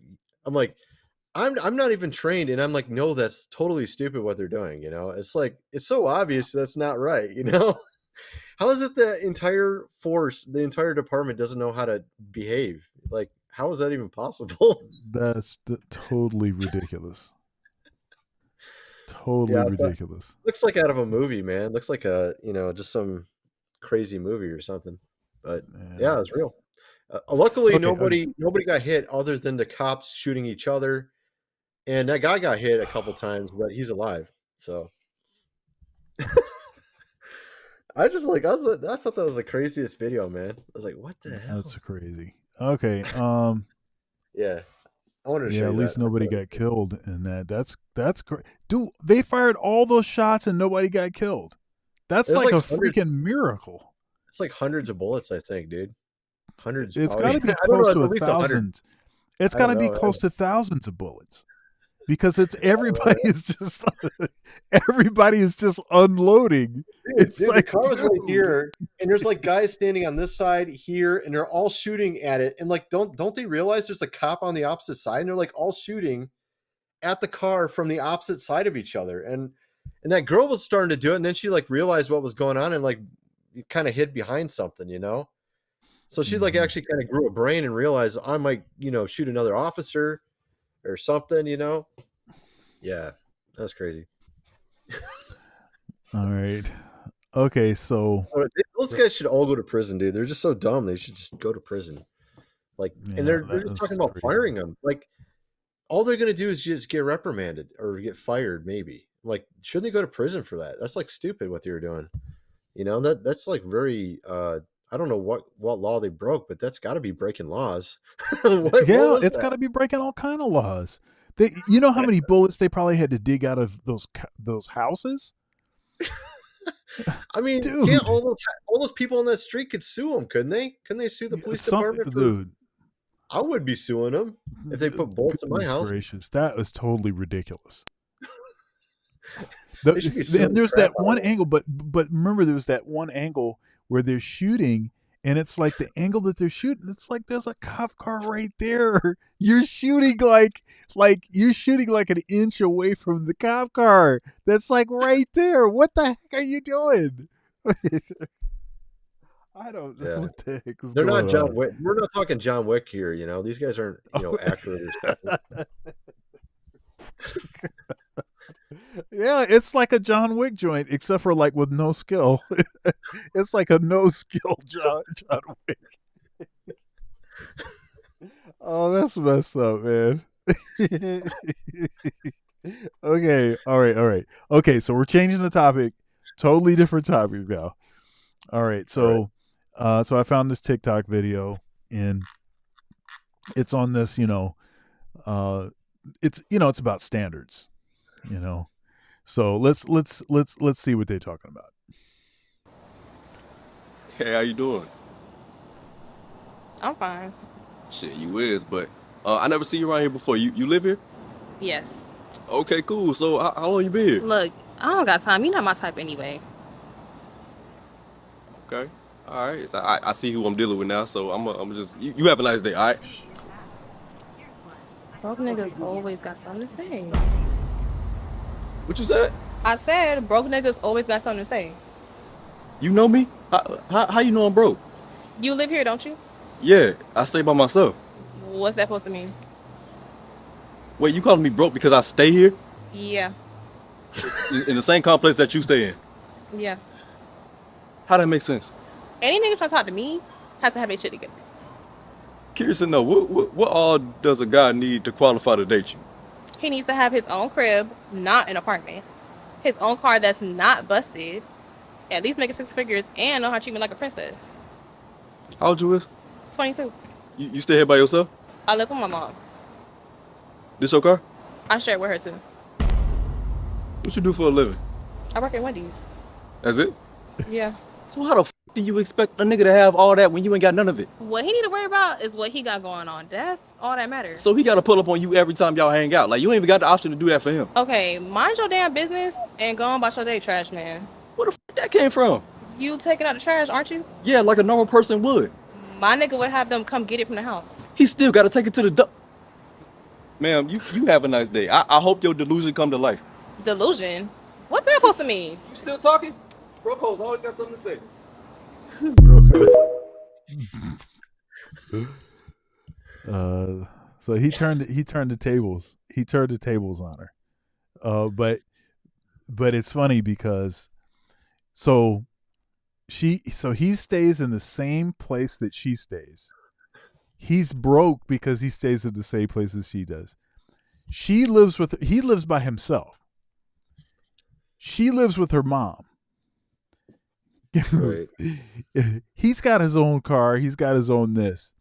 I'm not even trained, and I'm like, no, that's totally stupid what they're doing, you know. It's like it's so obvious that's not right, you know. How is it the entire force, the entire department doesn't know how to behave? Like, how is that even possible? That's totally ridiculous. Totally ridiculous. Looks like out of a movie, man. Looks like just some crazy movie or something. But yeah, it's real. Luckily, nobody got hit other than the cops shooting each other, and that guy got hit a couple times, but he's alive. So. I thought that was the craziest video, man. I was like, what the hell? That's crazy. Okay. Yeah. I wanted to show you at least that. nobody got killed in that. That's great. Dude, they fired all those shots and nobody got killed. That's like a freaking miracle. It's like hundreds of bullets, I think, dude. Hundreds. It's got to be close to 1,000. It's got to be close to thousands of bullets. Because it's everybody is just unloading. It's like the car was right here, and there's like guys standing on this side here, and they're all shooting at it. And like, don't they realize there's a cop on the opposite side, and they're like all shooting at the car from the opposite side of each other. And that girl was starting to do it, and then she like realized what was going on, and like kind of hid behind something, you know. So she like actually kind of grew a brain and realized I might, shoot another officer or something, you know. Yeah, that's crazy. All right. Okay, so those guys should all go to prison, dude. They're just so dumb. They should just go to prison. Like, and they're just talking about firing them. Like, all they're gonna do is just get reprimanded or get fired, maybe. Like, shouldn't they go to prison for that? That's like stupid what they were doing. You know, that's like very I don't know what law they broke, but that's got to be breaking laws. It's got to be breaking all kind of laws. You know how many bullets they probably had to dig out of those houses? I mean, Dude. can't all those people on that street could sue them, couldn't they? Couldn't they sue the police department? Dude, I would be suing them if they put bullets in my house. Gracious, that was totally ridiculous. They should be suing And there's the crap that out one of them. angle, but remember, there was that one angle where they're shooting, and it's like the angle that they're shooting, it's like there's a cop car right there. You're shooting like you're shooting like an inch away from the cop car. That's like right there. What the heck are you doing? I don't know what the heck is They're going not John on. Wick. We're not talking John Wick here. These guys aren't actors. Yeah, it's like a John Wick joint, except for like with no skill. It's like a no skill John Wick. Oh, that's messed up, man. Okay, all right. Okay, so we're changing the topic. Totally different topic now. All right, so so I found this TikTok video, and it's on this, it's about standards, So let's see what they're talking about. Hey, how you doing? I'm fine. Shit, you is, but I never see you around here before. You live here? Yes. Okay, cool. So how long you been here? Look, I don't got time. You're not my type anyway. Okay. All right. So I see who I'm dealing with now, so I'm just you have a nice day, all right? Broke niggas always got something to say. What you said? I said broke niggas always got something to say. You know me? How you know I'm broke? You live here, don't you? Yeah, I stay by myself. What's that supposed to mean? Wait, you calling me broke because I stay here? Yeah. In the same complex that you stay in? Yeah. How that make sense? Any nigga trying to talk to me has to have their shit together. Curious to know, what all does a guy need to qualify to date you? He needs to have his own crib, not an apartment. His own car that's not busted. At least making 6 figures and know how to treat me like a princess. How old you is? 22. You stay here by yourself? I live with my mom. This your car? I share it with her too. What you do for a living? I work at Wendy's. That's it? Yeah. So how the f do you expect a nigga to have all that when you ain't got none of it? What he need to worry about is what he got going on. That's all that matters. So he gotta pull up on you every time y'all hang out. Like you ain't even got the option to do that for him. Okay, mind your damn business and go on about your day, trash man. Where the f that came from? You taking out the trash, aren't you? Yeah, like a normal person would. My nigga would have them come get it from the house. He still gotta take it to the dump. Ma'am, you have a nice day. I hope your delusion come to life. Delusion? What's that supposed to mean? You still talking? Broco's always got something to say. So he turned the tables. He turned the tables on her. But it's funny because so he stays in the same place that she stays. He's broke because he stays in the same place as she does. He lives by himself. She lives with her mom. Right. He's got his own car. He's got his own this.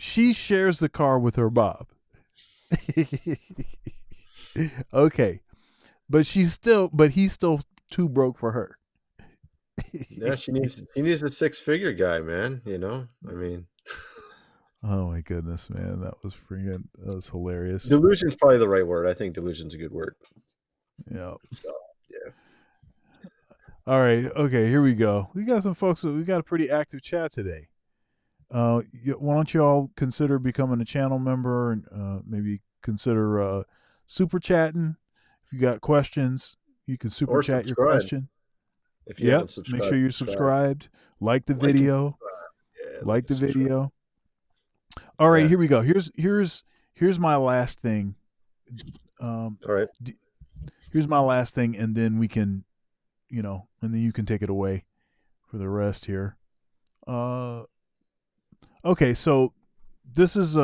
She shares the car with her Bob. Okay. But he's still too broke for her. Yeah, she needs a 6-figure guy, man. I mean, oh my goodness, man, that was hilarious. Delusion's probably the right word. I think delusion's a good word. Yeah. So, yeah. All right. Okay, here we go. We got some folks. We got a pretty active chat today. Why don't you all consider becoming a channel member and maybe consider super chatting? If you got questions, you can super chat your question. If you haven't subscribed, make sure you're subscribed. Like the video. Like the video. All right, here we go. Here's my last thing. All right. Here's my last thing, and then we can, and then you can take it away for the rest here. Okay, so this is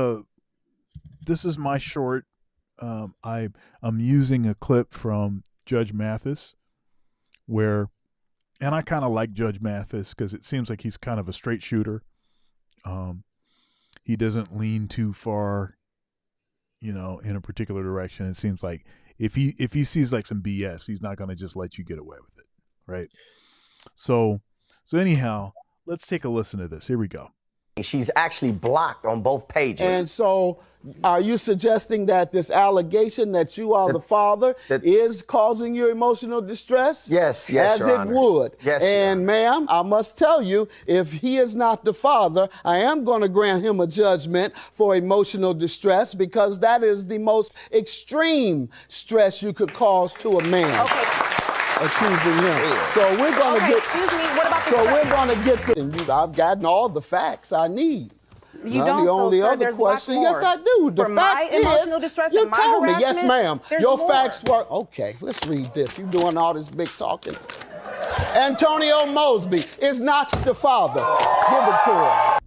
my short. I'm using a clip from Judge Mathis, and I kind of like Judge Mathis because it seems like he's kind of a straight shooter. He doesn't lean too far, in a particular direction. It seems like if he sees like some BS, he's not going to just let you get away with it. right? So anyhow, let's take a listen to this. Here we go. She's actually blocked on both pages. And so, are you suggesting that this allegation that you are the father is causing you emotional distress? Yes, as Your it Honor. would. Yes, Your and ma'am, I must tell you, if he is not the father, I am going to grant him a judgment for emotional distress because that is the most extreme stress you could cause to a man. Accusing him. So we're going to get. Excuse me. What about the So we're going to get. I've gotten all the facts I need. You Now, don't, the only though, sir. other There's lots question, yes, more. I do. The For fact my emotional is, distress you and my told me, yes, harassment, ma'am. there's Your more. facts were okay. Let's read this. You're doing all this big talking. Antonio Mosby is not the father. Give it to him.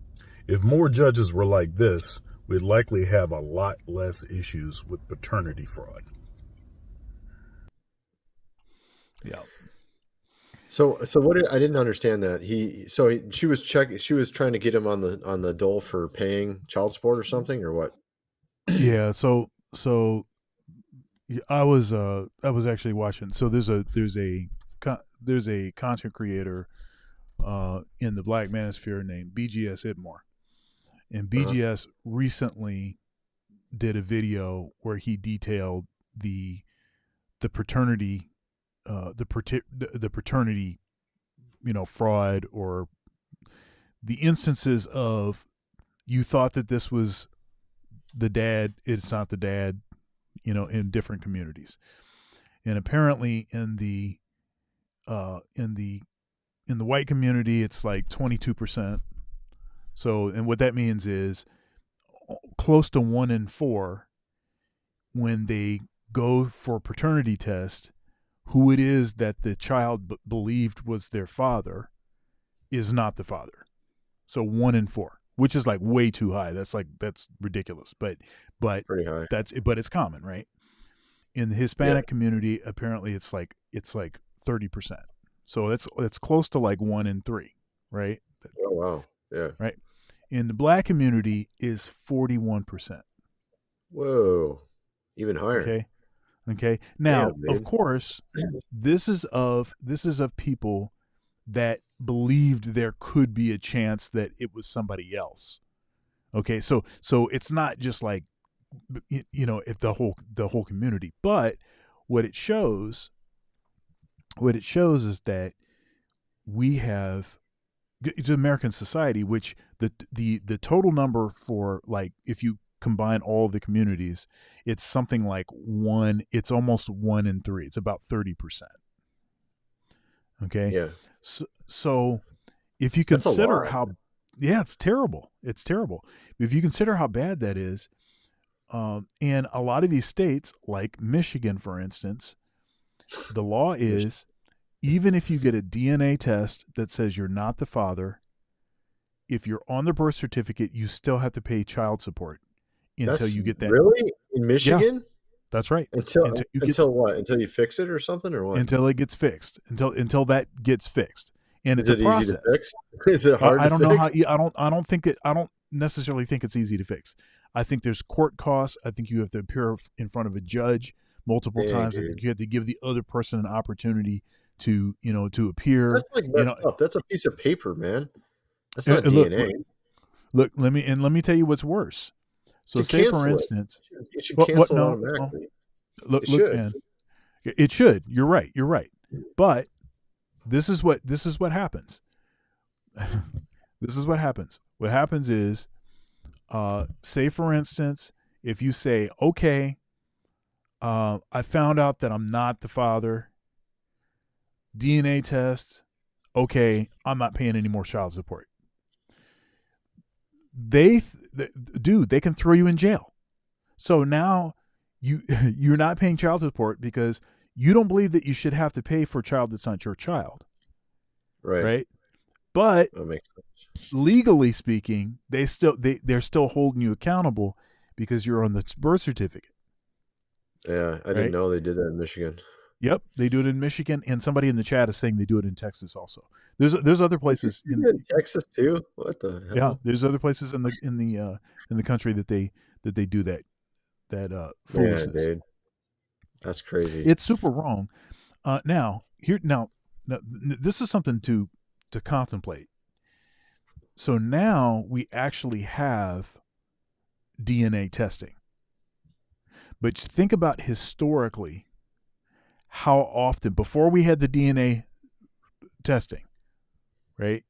If more judges were like this, we'd likely have a lot less issues with paternity fraud. Yeah. So what I didn't understand that she was trying to get him on the dole for paying child support or something or what? Yeah. So I was actually watching. So there's a content creator in the Black Manosphere named BGS Idmore, and BGS recently did a video where he detailed the paternity the paternity fraud, or the instances of you thought that this was the dad, it's not the dad, in different communities. And apparently in the white community it's like 22%. So, and what that means is close to 1 in 4 when they go for paternity test, who it is that the child believed was their father is not the father. So 1 in 4, which is like way too high. That's ridiculous. But pretty high. But it's common, right? In the Hispanic community, apparently it's like 30%. So it's close to like 1 in 3, right? Oh wow. Yeah. Right. In the Black community is 41%. Whoa. Even higher. Okay. Now, Damn, of course, this is of people that believed there could be a chance that it was somebody else. Okay. So it's not just like, if the whole community, but what it shows is that we have, it's American society, which the total number for, like, if you combine all of the communities, it's something like it's almost 1 in 3. It's about 30%. Okay. Yeah. So if you consider it's terrible. It's terrible. If you consider how bad that is, and a lot of these states, like Michigan, for instance, the law is, even if you get a DNA test that says you're not the father, if you're on the birth certificate, you still have to pay child support until you get that. Really? In Michigan? Yeah, that's right. Until what? Until you fix it or something, or what? Until it gets fixed. Until that gets fixed. And it's a process. Easy to fix? Is it hard I don't to know fix? I don't necessarily think it's easy to fix. I think there's court costs. I think you have to appear in front of a judge multiple times. Dude. I think you have to give the other person an opportunity to appear. That's like messed up. That's a piece of paper, man. That's not DNA. Let me tell you what's worse. So say for instance, it should cancel automatically. Look, man, it should. You're right. But this is what happens. This is what happens. What happens is, say for instance, if you say, okay, I found out that I'm not the father. DNA test. Okay, I'm not paying any more child support. They can throw you in jail. So now you're not paying child support because you don't believe that you should have to pay for a child that's not your child. Right? But legally speaking, they're still holding you accountable because you're on the birth certificate. Yeah, I didn't know they did that in Michigan. Yep, they do it in Michigan, and somebody in the chat is saying they do it in Texas also. There's other places in Texas too. What the hell? Yeah, there's other places in the country that they do that foolishness. Yeah, dude, that's crazy. It's super wrong. Now Now, this is something to contemplate. So now we actually have DNA testing. But think about historically how often, before we had the DNA testing, right?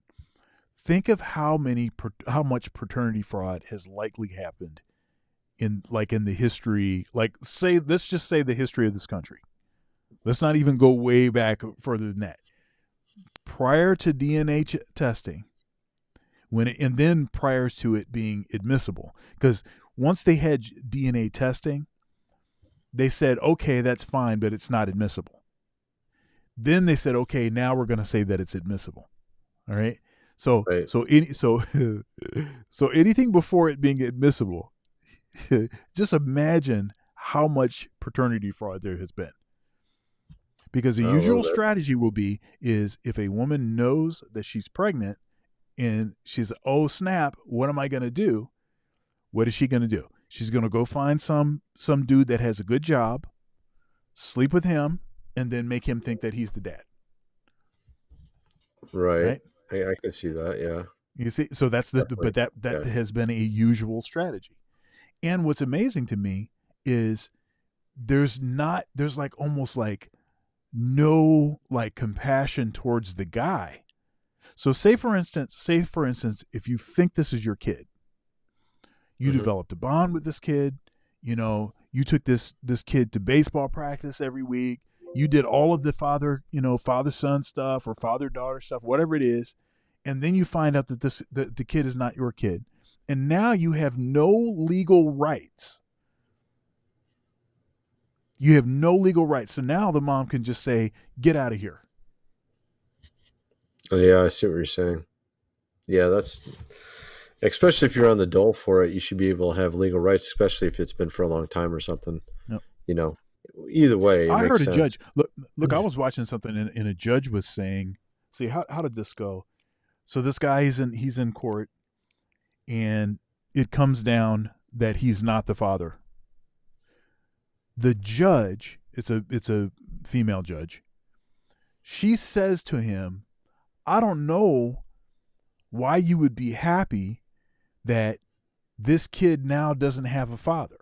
Think of how much paternity fraud has likely happened in the history, let's just say the history of this country. Let's not even go way back further than that. Prior to DNA testing, and then prior to it being admissible, because once they had DNA testing, they said, okay, that's fine, but it's not admissible. Then they said, okay, now we're going to say that it's admissible. All right. So anything before it being admissible, just imagine how much paternity fraud there has been. Because the usual strategy will be is if a woman knows that she's pregnant and she's, oh snap, what am I going to do? What is she going to do? She's going to go find some dude that has a good job, sleep with him, and then make him think that he's the dad. Right. I can see that. Yeah. You see, so that's but that has been a usual strategy. And what's amazing to me is there's like almost like no like compassion towards the guy. So say for instance, if you think this is your kid, you developed a bond with this kid, you took this kid to baseball practice every week. You did all of the father-son stuff or father-daughter stuff, whatever it is. And then you find out that the kid is not your kid. And now you have no legal rights. You have no legal rights. So now the mom can just say, get out of here. Oh, yeah, I see what you're saying. Yeah, that's... Especially if you're on the dole for it, you should be able to have legal rights, especially if it's been for a long time or something. Yep. Either way, I heard a sense. judge. Look, I was watching something and a judge was saying, see, how did this go? So this guy, he's in court, and it comes down that he's not the father. The judge, it's a female judge. She says to him, I don't know why you would be happy that this kid now doesn't have a father.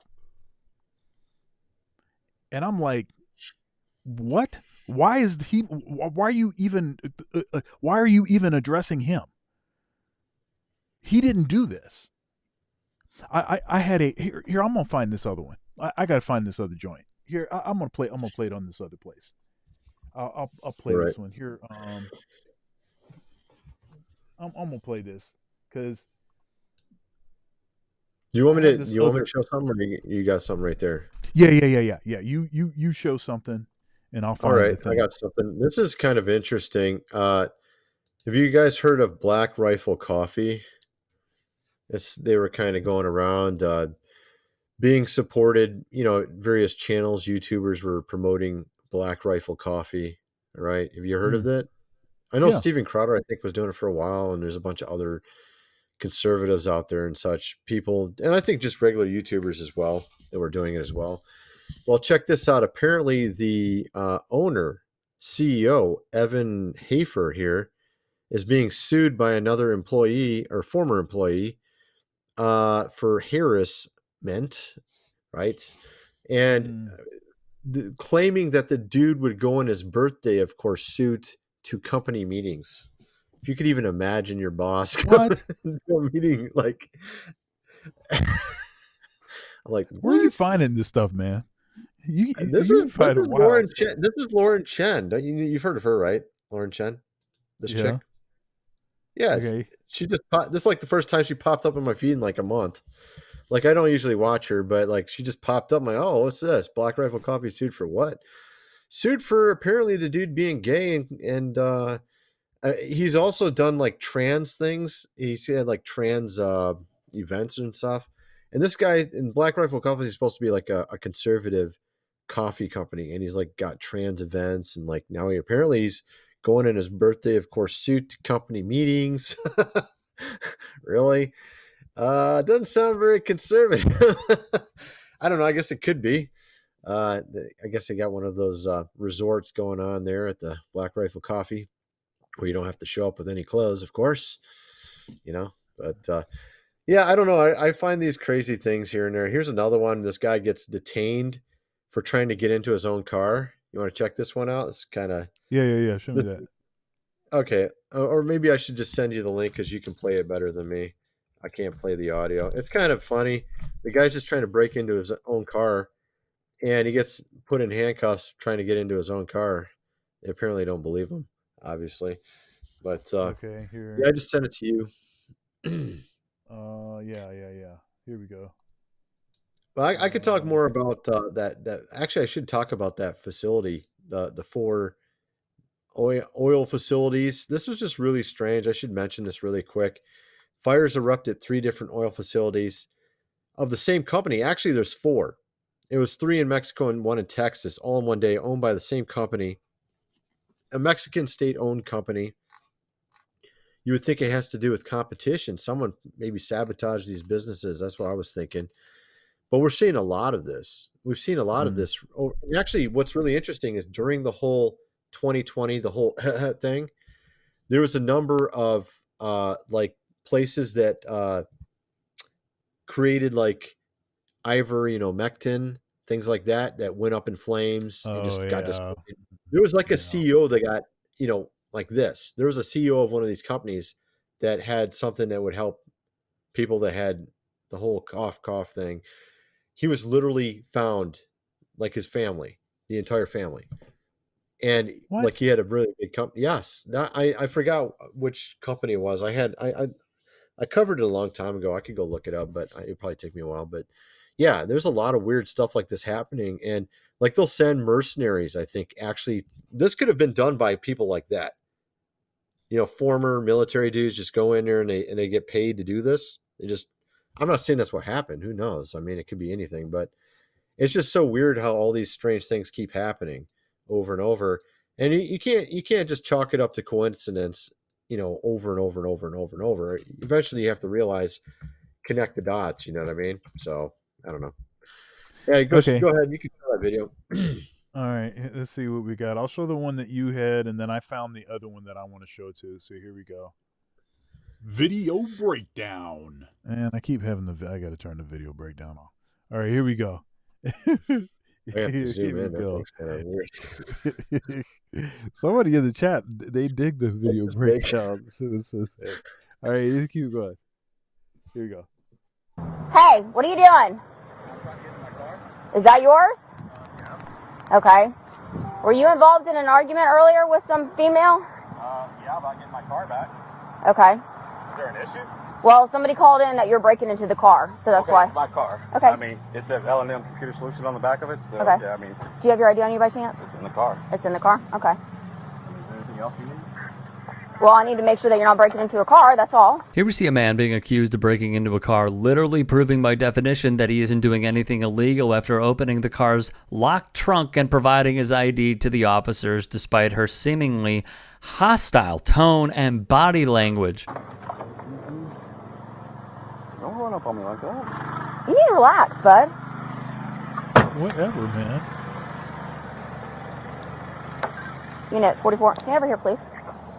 And I'm like, what? Why are you even addressing him? He didn't do this. I had here I'm gonna find this other one. I gotta find this other joint. Here, I'm gonna play it on this other place. I'll play this one here. I'm gonna play this because you want me to show something, or you got something right there? Yeah. You show something, and I'll find. All right, the thing. I got something. This is kind of interesting. Have you guys heard of Black Rifle Coffee? They were kind of going around being supported. Various channels, YouTubers were promoting Black Rifle Coffee. Right? Have you heard of it? I know Steven Crowder, I think, was doing it for a while, and there's a bunch of other conservatives out there and such people, and I think just regular YouTubers as well that were doing it as well. Well, check this out. Apparently, the owner, CEO, Evan Hafer here, is being sued by another employee or former employee for harassment, right? And claiming that the dude would go on his birthday, of course, suit to company meetings. If you could even imagine your boss going to a meeting, like, I'm like, where are you finding this stuff, man? This is Lauren Chen. This is Lauren Chen. You've heard of her, right? Lauren Chen, this chick. Yeah, okay. She just this is like the first time she popped up on my feed in like a month. Like, I don't usually watch her, but like she just popped up. I'm like, oh, what's this? Black Rifle Coffee sued for what? Sued for apparently the dude being gay and he's also done like trans things. He's had like trans events and stuff. And this guy in Black Rifle Coffee is supposed to be like a conservative coffee company, and he's like got trans events, and like now he's going in his birthday, of course, suit to company meetings. Really? Doesn't sound very conservative. I don't know. I guess it could be. I guess they got one of those resorts going on there at the Black Rifle Coffee, where you don't have to show up with any clothes, of course, you know. But yeah, I don't know. I find these crazy things here and there. Here's another one. This guy gets detained for trying to get into his own car. You want to check this one out? It's kind of Yeah. Show me that. okay. Or maybe I should just send you the link because you can play it better than me. I can't play the audio. It's kind of funny. The guy's just trying to break into his own car, and he gets put in handcuffs trying to get into his own car. They apparently don't believe him, obviously. But Okay, here. yeah, I just sent it to you. Yeah. Here we go. Well, I could talk more about that. Actually, I should talk about that facility, the 4 oil facilities. This was just really strange. I should mention this really quick. Fires erupted 3 different oil facilities of the same company. Actually, there's 4. It was 3 in Mexico and 1 in Texas, all in one day, owned by the same company, a Mexican state-owned company. You would think it has to do with competition. Someone maybe sabotaged these businesses. That's what I was thinking. But we're seeing a lot of this. We've seen a lot of this. Actually, what's really interesting is during the whole 2020, the whole thing, there was a number of like places that created like ivermectin, things like that went up in flames and just got destroyed. There was like a CEO that got, like this. There was a CEO of one of these companies that had something that would help people that had the whole cough thing. He was literally found, like his family, the entire family. And like he had a really big company. Yes. I forgot which company it was. I covered it a long time ago. I could go look it up, but it'd probably take me a while. But yeah, there's a lot of weird stuff like this happening. And like they'll send mercenaries, I think. Actually, this could have been done by people like that. Former military dudes just go in there and they get paid to do this. I'm not saying that's what happened. Who knows? I mean, it could be anything, but it's just so weird how all these strange things keep happening over and over. And you can't just chalk it up to coincidence, over and over and over and over and over. Eventually you have to realize, connect the dots, you know what I mean? So I don't know. Yeah, go ahead. You can show that video. All right, let's see what we got. I'll show the one that you had, and then I found the other one that I want to show too. So here we go. Video breakdown. And I keep having I got to turn the video breakdown on. All right, here we go. I have to zoom in. That thing's kind of weird. Somebody in the chat, they dig the video breakdown. All right, let's keep going. Here we go. Hey, what are you doing? Is that yours? Okay. Were you involved in an argument earlier with some female? Yeah, about getting my car back. Okay. Is there an issue? Well, somebody called in that you're breaking into the car, so that's why. It's my car. Okay. I mean, it says L&M Computer Solution on the back of it, so okay. Yeah, I mean. Do you have your ID on you by chance? It's in the car. It's in the car? Okay. Is there anything else you need? Well, I need to make sure that you're not breaking into a car, that's all. Here we see a man being accused of breaking into a car, literally proving by definition that he isn't doing anything illegal after opening the car's locked trunk and providing his ID to the officers despite her seemingly hostile tone and body language. Don't run up on me like that. You need to relax, bud. Whatever, man. Unit 44, stay over here, please.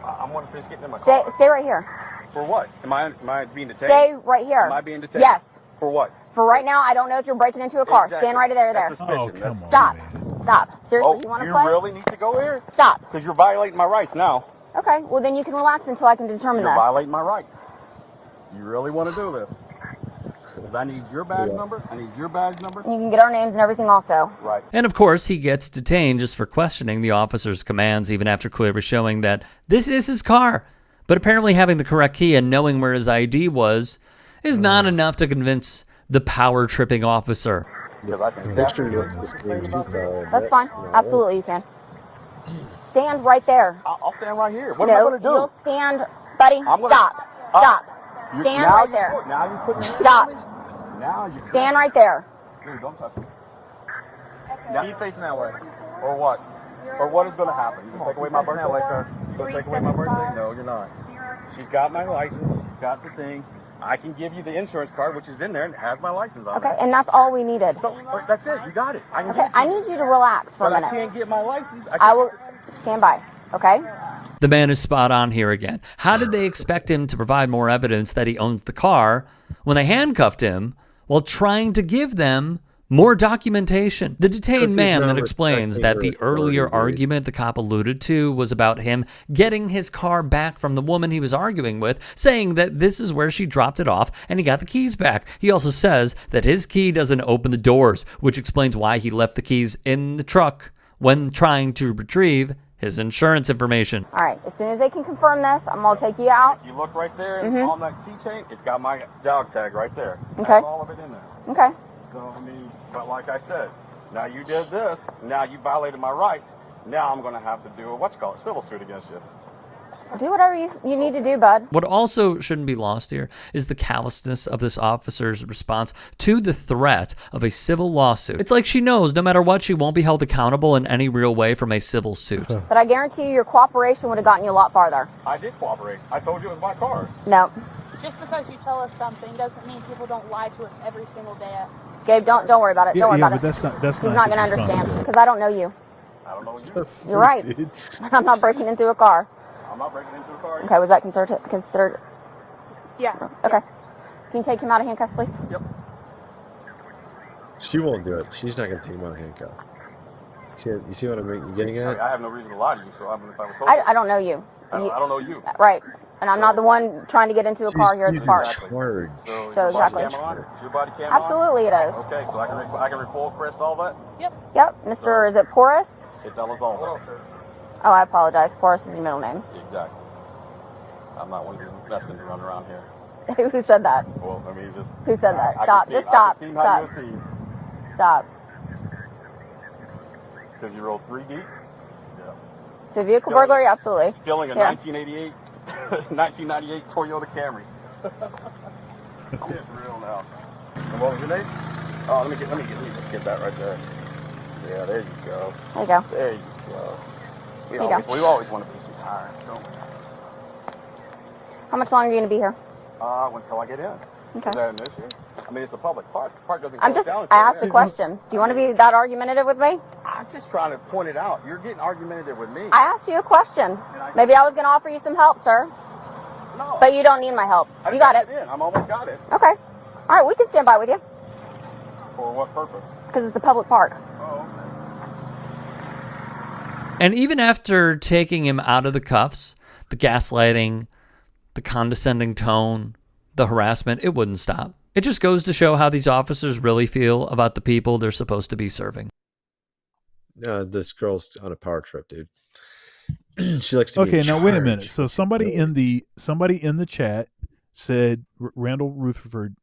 I'm going to finish getting in my car. Stay right here. For what? Am I being detained? Stay right here. Am I being detained? Yes. For what? For right now, I don't know if you're breaking into a car. Exactly. Stand right there. That's suspicion. Oh, come on, Stop. man. Stop. Seriously, you want to play? You really need to go here? Stop. Because you're violating my rights now. Okay, well then you can relax until I can determine You're that. violating my rights. You really want to do this? Because I need your badge number. I need your badge number. You can get our names and everything also. Right. And of course, he gets detained just for questioning the officer's commands, even after clearly showing that this is his car. But apparently having the correct key and knowing where his ID was is not enough to convince the power-tripping officer. That's fine. Absolutely, you can. Stand right there. I'll stand right here. What am I going to do? You'll stand, buddy. Stop. Stand right there. Now you put me. Stop. Now you. Stand right there. Dude, don't touch me. Now you facing that way. Or what? Or what is going to happen? You going to take away my birthday? You going to take away my birthday? No, you're not. She's got my license. She's got the thing. I can give you the insurance card, which is in there and it has my license on Okay, it. and that's all we needed. So that's it. You got it. I can Okay, give it to I need you to relax for a but minute. I can't get my license. I will stand by, okay? The man is spot on here again. How did they expect him to provide more evidence that he owns the car when they handcuffed him while trying to give them more documentation? The detained man then explains that the earlier argument the cop alluded to was about him getting his car back from the woman he was arguing with, saying that this is where she dropped it off and he got the keys back. He also says that his key doesn't open the doors, which explains why he left the keys in the truck when trying to retrieve his insurance information. All right, as soon as they can confirm this, I'm going to take you out. If you look right there Mhm. on that keychain, it's got my dog tag right there. It Okay. has all of it in there. Okay. So, I mean, but like I said, now you did this, now you violated my rights, now I'm going to have to do a civil suit against you. Do whatever you need to do, bud. What also shouldn't be lost here is the callousness of this officer's response to the threat of a civil lawsuit. It's like she knows no matter what, she won't be held accountable in any real way from a civil suit. But I guarantee you your cooperation would have gotten you a lot farther. I did cooperate. I told you it was my car. No. Just because you tell us something doesn't mean people don't lie to us every single day. Gabe, don't worry about it. Don't worry about but it. that's He's not not going to his understand responsibility. because I don't know you. I don't know you. You're right. Dude. I'm not breaking into a car. I'm not breaking into a car. Okay, was that considered? Yeah. Okay. Can you take him out of handcuffs, please? Yep. She won't do it. She's not going to take him out of handcuffs. You see what I'm getting I at? mean, I have no reason to lie to you, so if I was told I don't know you. I don't know you. Right. And I'm not the one trying to get into a car here at the park. Charge. So, So your body exactly. cam on? Is your body cam on? Absolutely it is. Okay, so I can record press all that? Yep. Mr. Is it Porus? It's Elizondo. Oh, I apologize. Porus is your middle name. Exactly. I'm not one of these Mexicans running around here. Who said that? Well, I mean, just... Who said that? I Stop. can see, Just stop. I can see Stop. how you see. Stop. Because you rolled 3D? Yeah. To vehicle burglary? Absolutely. Stealing a Yeah. 1988, 1998 Toyota Camry. I'm getting real now. And what was your name? Oh, let me just get that right there. Yeah, there you go. There you go. There you go. There you go. We always want to be some tyrants, don't we? How much longer are you going to be here? Until I get in. Okay. Is that an issue? I mean, it's a public park. The park doesn't I'm close just, down I until asked a then. question. Do you want to be that argumentative with me? I'm just trying to point it out. You're getting argumentative with me. I asked you a question. Maybe I was going to offer you some help, sir. No. But you don't need my help. I You got it. got in. I'm almost got it. Okay. All right, we can stand by with you For what purpose? because it's a public park. Oh, And even after taking him out of the cuffs, the gaslighting, the condescending tone, the harassment, it wouldn't stop. It just goes to show how these officers really feel about the people they're supposed to be serving. This girl's on a power trip, dude. She likes to be Okay, in now wait a charge. minute. So somebody in the chat said Randall Rutherford,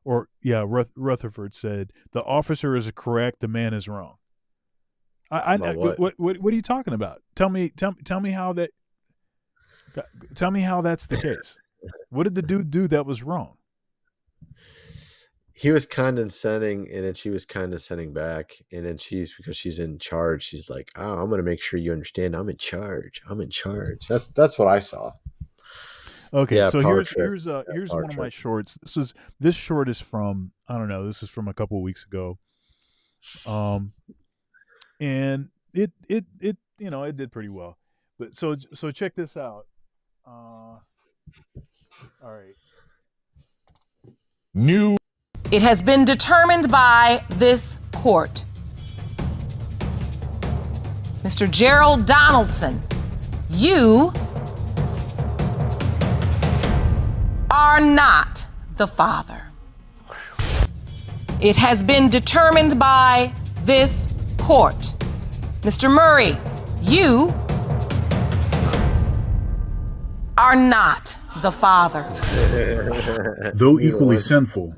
Rutherford said the officer is correct, the man is wrong. About what? What are you talking about? Tell me how that. Tell me how that's the case. What did the dude do that was wrong? He was condescending, and then she was condescending back, and then because she's in charge, she's like, "Oh, I'm going to make sure you understand. I'm in charge. I'm in charge." That's what I saw. Okay, Yeah, so power here's trip. here's Power one of my trip. shorts. This short is from, I don't know, this is from a couple of weeks ago. And it did pretty well. But so check this out. All right. New. It has been determined by this court. Mr. Gerald Donaldson, you are not the father. It has been determined by this court. Mr. Murray, you are not the father. Though equally sinful,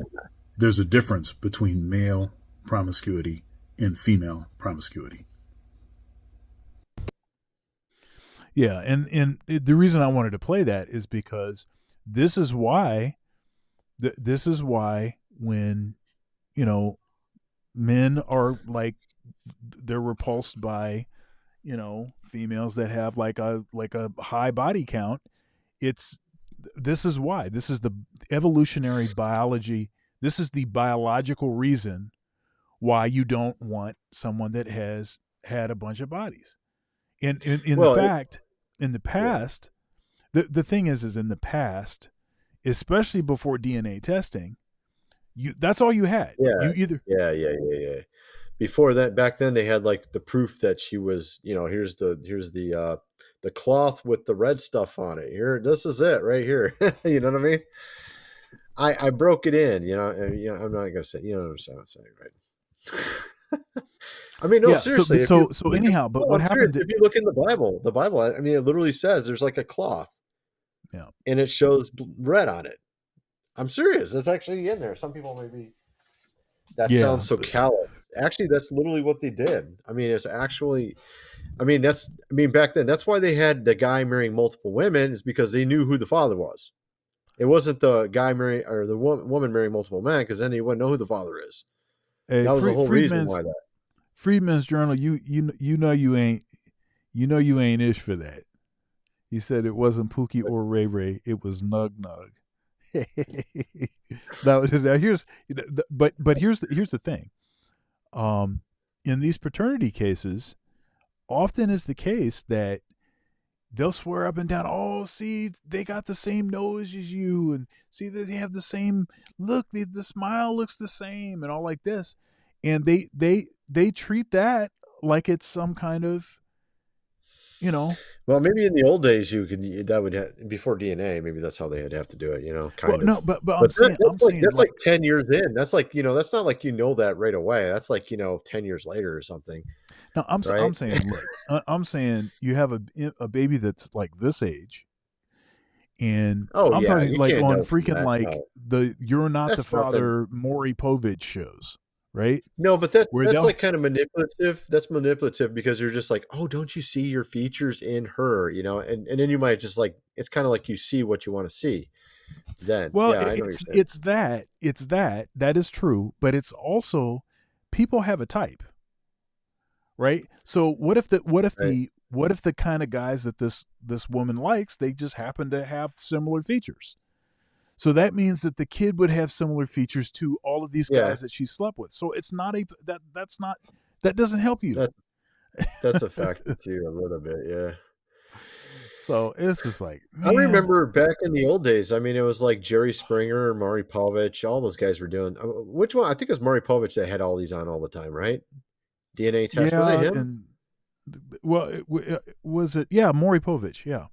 there's a difference between male promiscuity and female promiscuity. Yeah, and the reason I wanted to play that is because this is why when men are like, they're repulsed by females that have like a high body count, it's this is why. This is the evolutionary biology. This is the biological reason why you don't want someone that has had a bunch of bodies. In the Well, fact, in the past, the thing is in the past, especially before DNA testing, that's all you had. yeah, You either yeah. Before that, back then they had like the proof that she was, here's the cloth with the red stuff on it. Here, this is it right here. You know what I mean? I broke it in, and, I'm not gonna say, you know what I'm saying, right? I mean, no, yeah. seriously. If So you so look anyhow, but what I'm serious. happened? If you look in the Bible, I mean, it literally says there's like a cloth, Yeah, and it shows red on it. I'm serious. It's actually in there. Some people may be. That yeah, sounds so callous. Actually, that's literally what they did. I mean, it's actually. I mean, back then. That's why they had the guy marrying multiple women, is because they knew who the father was. It wasn't the guy marrying or the woman marrying multiple men, because then you wouldn't know who the father is. Hey, That was the whole reason why that. Freedman's Journal. You know you ain't ish for that. He said it wasn't Pookie or Ray Ray. It was Nug Nug. now here's but here's the thing. In these paternity cases, often is the case that they'll swear up and down, oh, see, they got the same nose as you, and see that they have the same look, the smile looks the same, and all like this. And they treat that like it's some kind of, Well, maybe in the old days that would have, before DNA. Maybe that's how they'd have to do it. Kind of. No, but I'm saying that's like 10 years in. That's like that's not like that right away. That's like 10 years later or something. No, I'm right? saying, look, I'm saying you have a baby that's like this age, and I'm yeah, talking you like can't on know from freaking that, like no. the You're Not the That's nothing. Father Maury Povich shows, right? No, but that's Where they'll- like kind of manipulative. That's manipulative because you're just like, oh, don't you see your features in her? And then you might just like, it's kind of like you see what you want to see. Then, Well, yeah, I know what you're saying. it's that is true, but it's also people have a type, right? So what if the kind of guys that this woman likes, they just happen to have similar features? So that means that the kid would have similar features to all of these guys that she slept with. So it's not that doesn't help you. That's a factor too, a little bit, yeah. So it's just like, I remember back in the old days. I mean, it was like Jerry Springer, Maury Povich, all those guys were doing. Which one? I think it was Maury Povich that had all these on all the time, right? DNA test. Was it him? And was it? Yeah, Maury Povich. Yeah.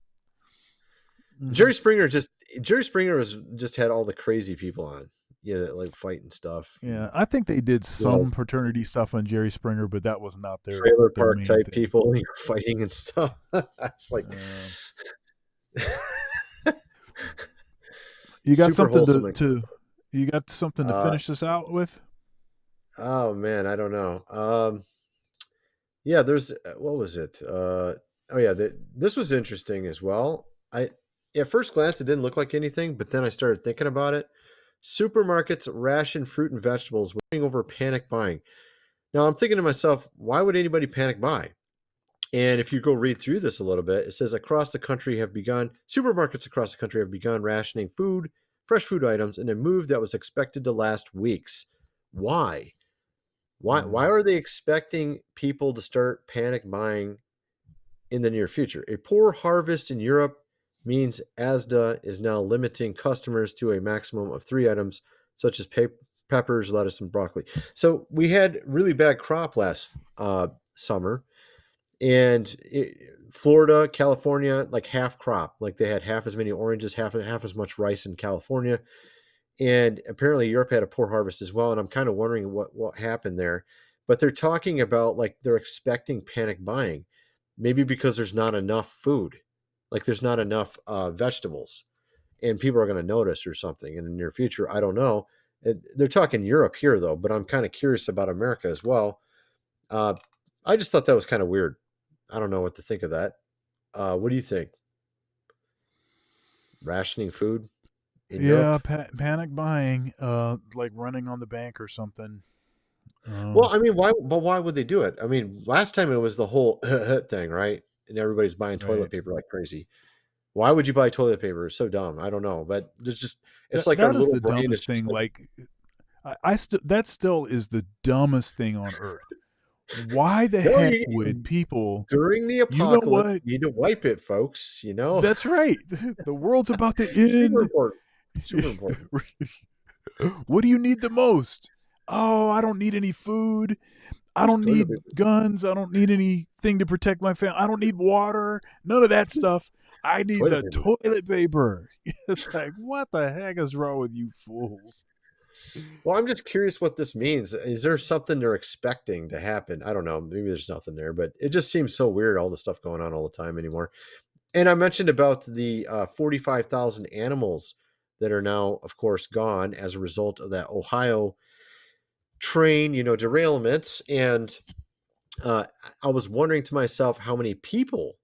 Mm-hmm. Jerry Springer just had all the crazy people on, that like fight and stuff. Yeah, I think they did some paternity stuff on Jerry Springer, but that was not their trailer park main type thing. people fighting and stuff. It's like you got something you got something to finish this out with? Oh man, I don't know. Yeah, there's what was it? This was interesting as well. At first glance, it didn't look like anything, but then I started thinking about it. Supermarkets ration fruit and vegetables over panic buying. Now I'm thinking to myself, why would anybody panic buy? And if you go read through this a little bit, it says supermarkets across the country have begun rationing fresh food items in a move that was expected to last weeks. Why? Why are they expecting people to start panic buying in the near future? A poor harvest in Europe means Asda is now limiting customers to a maximum of 3 items, such as peppers, lettuce, and broccoli. So we had really bad crop last summer, and Florida, California, like half crop. Like they had half as many oranges, half as much rice in California. And apparently Europe had a poor harvest as well. And I'm kind of wondering what happened there. But they're talking about like they're expecting panic buying, maybe because there's not enough food. Like there's not enough vegetables, and people are going to notice or something in the near future. I don't know. They're talking Europe here though, but I'm kind of curious about America as well. I just thought that was kind of weird. I don't know what to think of that. What do you think? Rationing food in Europe? Panic buying, like running on the bank or something. Well, I mean, why would they do it? I mean, last time it was the whole thing, right? And everybody's buying toilet paper like crazy. Why would you buy toilet paper? It's so dumb. I don't know, but it's like our That is little the brain is dumbest just thing. like, That still is the dumbest thing on earth. Why the no, heck would people? during the You know apocalypse, what? you need to wipe it, folks. That's right. The world's about to Super end. important. Super important. What do you need the most? Oh, I don't need any food. I Just don't toilet need paper. guns. I don't need anything to protect my family. I don't need water. None of that stuff. I need Toilet the paper. toilet paper. It's like, what the heck is wrong with you fools? Well, I'm just curious what this means. Is there something they're expecting to happen? I don't know. Maybe there's nothing there, but it just seems so weird, all the stuff going on all the time anymore. And I mentioned about the 45,000 animals that are now, of course, gone as a result of that Ohio train, derailment. And I was wondering to myself how many people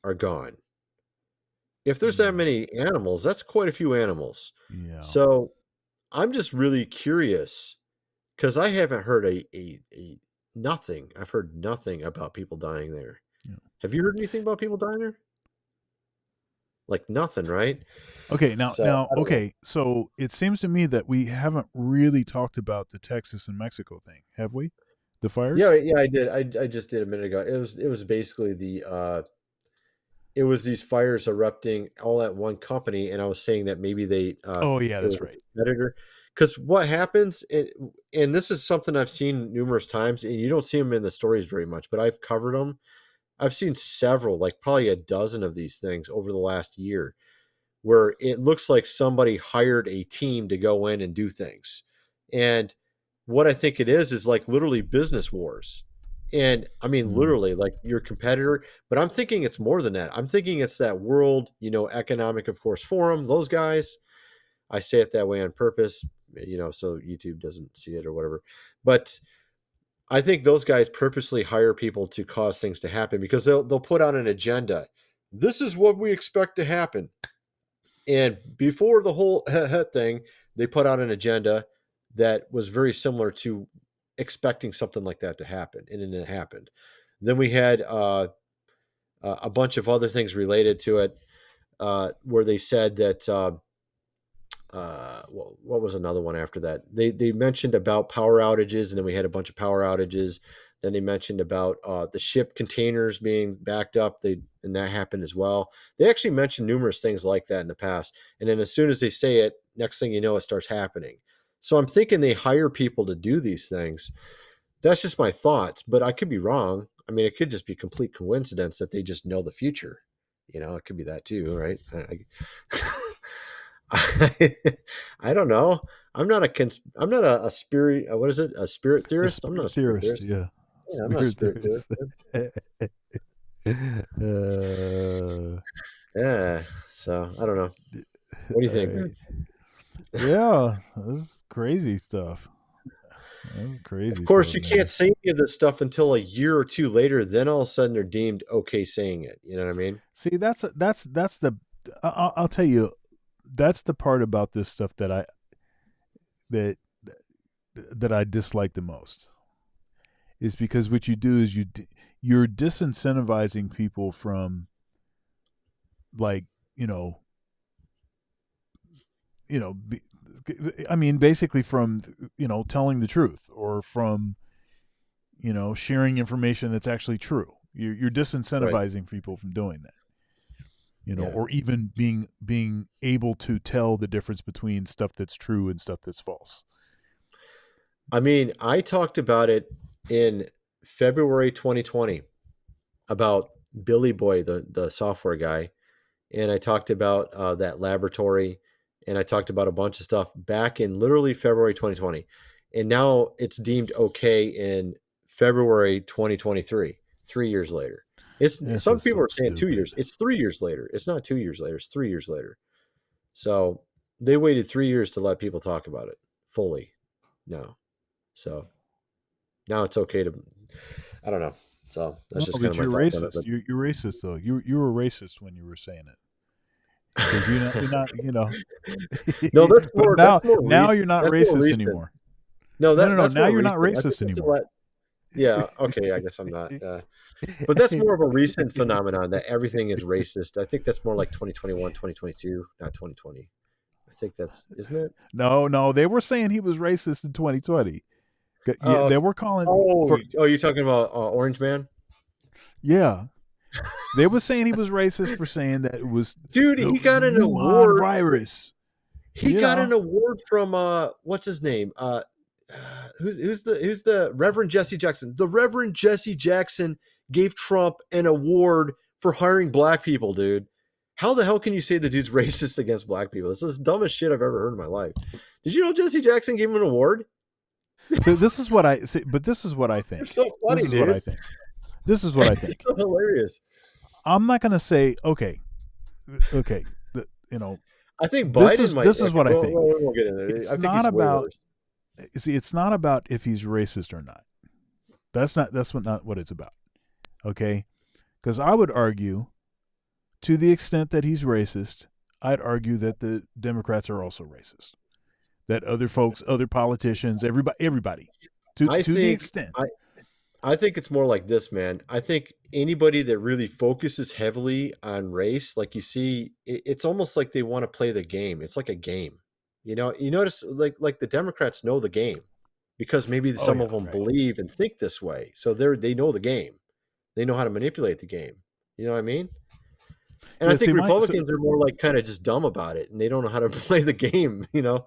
are gone. If there's that many animals, that's quite a few animals. Yeah. So I'm just really curious because I haven't heard a nothing. I've heard nothing about people dying there. Yeah. Have you heard anything about people dying there? Like nothing, right? Okay, So, I don't know. okay. So it seems to me that we haven't really talked about the Texas and Mexico thing, have we? The fires? Yeah, I did. I just did a minute ago. It was basically it was these fires erupting all at one company, and I was saying that maybe Oh yeah, it was that's a right. competitor. Because what happens, and this is something I've seen numerous times, and you don't see them in the stories very much, but I've covered them. I've seen several, like probably a dozen of these things over the last year, where it looks like somebody hired a team to go in and do things. And what I think it is like literally business wars. And I mean, literally, like your competitor, but I'm thinking it's more than that. I'm thinking it's that World, Economic, of course, Forum, those guys. I say it that way on purpose, so YouTube doesn't see it or whatever. But I think those guys purposely hire people to cause things to happen because they'll put on an agenda. This is what we expect to happen. And before the whole thing, they put out an agenda that was very similar to expecting something like that to happen, and then it happened. Then we had a bunch of other things related to it, where they said that what was another one after that? They mentioned about power outages, and then we had a bunch of power outages. Then they mentioned about the ship containers being backed up. And that happened as well. They actually mentioned numerous things like that in the past. And then as soon as they say it, next thing you know, it starts happening. So I'm thinking they hire people to do these things. That's just my thoughts, but I could be wrong. I mean, it could just be complete coincidence that they just know the future. It could be that too, right? I don't know. I'm not a spirit. What is it? A spirit theorist? I'm not a spirit theorist. Yeah. Yeah, I'm not a spirit theorist. Yeah. So I don't know. What do you think? Right. Yeah, this is crazy stuff. That's crazy. Of course, stuff, you man. can't say any of this stuff until a year or two later. Then all of a sudden they're deemed okay saying it. You know what I mean? See, that's the. I'll tell you, that's the part about this stuff that I dislike the most. Is because what you do is you're disincentivizing people from, like, I mean, basically from, telling the truth, or from, sharing information that's actually true. You're disincentivizing people from doing that. Yeah. Or even being able to tell the difference between stuff that's true and stuff that's false. I mean, I talked about it in February 2020 about Billy Boy, the software guy, and I talked about that laboratory, and I talked about a bunch of stuff back in literally February 2020, and now it's deemed okay in February 2023, 3 years later. Some people are saying 2 years. It's 3 years later. It's not 2 years later. It's 3 years later. So they waited 3 years to let people talk about it fully. No. So now it's okay to, I don't know. So that's just kind of my thoughts on it. But You're racist, though. You were racist when you were saying it. Because you're not. No, that's more. now That's more now recent. you're not That's more racist recent. anymore. No, No. that's Now more you're not recent. I think racist that's anymore. Yeah, okay, I guess I'm not. But that's more of a recent phenomenon that everything is racist. I think that's more like 2021, 2022, not 2020. I think that's, isn't it? No, they were saying he was racist in 2020. Yeah, Oh, they were calling oh, for. you're talking about Orange Man? Yeah, they were saying he was racist for saying that it was Dude, the he got an Wuhan award. virus. He You got know? an award from what's his name? Who's the Reverend Jesse Jackson? The Reverend Jesse Jackson gave Trump an award for hiring black people, dude. How the hell can you say the dude's racist against black people? This is the dumbest shit I've ever heard in my life. Did you know Jesse Jackson gave him an award? So this is what I say, but this is what I think. It's so funny, this is dude. what I think. This is what I think. It's so hilarious. I'm not going to say okay. I think Biden might. This is what I think. We'll get into it. It's I think not he's way about. worse. See, it's not about if he's racist or not. That's not what it's about. Okay, because I would argue, to the extent that he's racist, I'd argue that the Democrats are also racist. That other folks, other politicians, everybody, to the extent. I think it's more like this, man. I think anybody that really focuses heavily on race, like you see, it's almost like they want to play the game. It's like a game. You notice like the Democrats know the game because maybe some of them believe and think this way. So they know the game. They know how to manipulate the game. You know what I mean? And I think Republicans are more like kind of just dumb about it, and they don't know how to play the game. They don't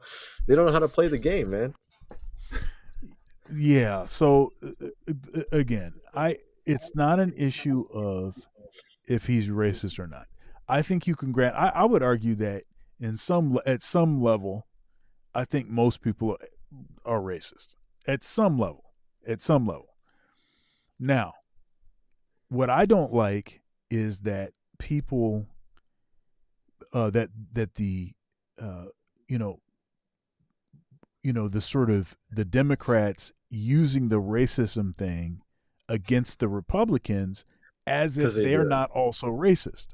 know how to play the game, man. Yeah. So again, it's not an issue of if he's racist or not. I think you can grant. I would argue that at some level, I think most people are racist at some level. Now, what I don't like is that people that the the sort of the Democrats using the racism thing against the Republicans as if they're not also racist.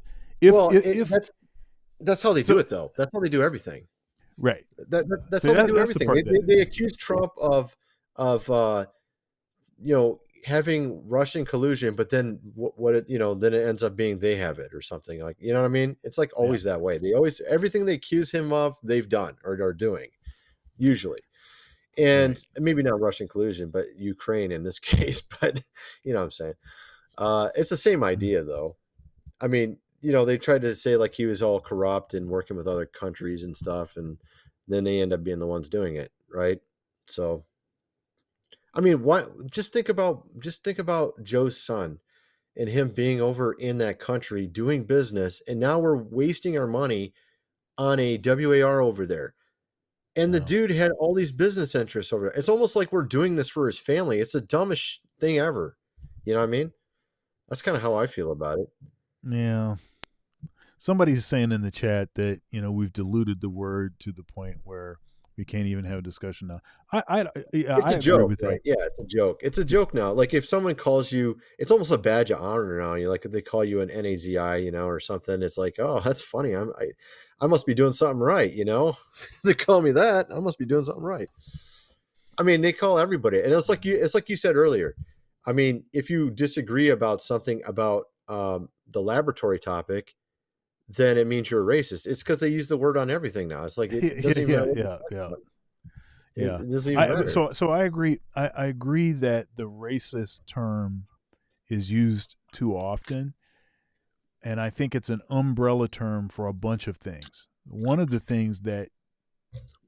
That's how they do it, though. That's how they do everything. Right. That's how they do everything. They accuse Trump of having Russian collusion, but then then it ends up being they have it or something, like, you know what I mean? It's like always that way. They always, everything they accuse him of, they've done or are doing usually. And maybe not Russian collusion, but Ukraine in this case, but you know what I'm saying? It's the same idea, though. I mean, they tried to say like he was all corrupt and working with other countries and stuff, and then they end up being the ones doing it, right? So, I mean, just think about Joe's son and him being over in that country doing business, and now we're wasting our money on a WAR over there. And the dude had all these business interests over there. It's almost like we're doing this for his family. It's the dumbest thing ever. You know what I mean? That's kind of how I feel about it. Yeah. Somebody's saying in the chat that, we've diluted the word to the point where we can't even have a discussion now. It's a joke, right? Yeah, it's a joke. It's a joke now. Like if someone calls you, it's almost a badge of honor now. Like if they call you an NAZI, or something, it's like, oh, that's funny. I must be doing something right, They call me that, I must be doing something right. I mean, they call everybody, and it's like you said earlier. I mean, if you disagree about something about the laboratory topic, then it means you're a racist. It's because they use the word on everything now. It's like it doesn't even matter. Yeah. It doesn't even matter. So I agree. I agree that the racist term is used too often. And I think it's an umbrella term for a bunch of things. One of the things that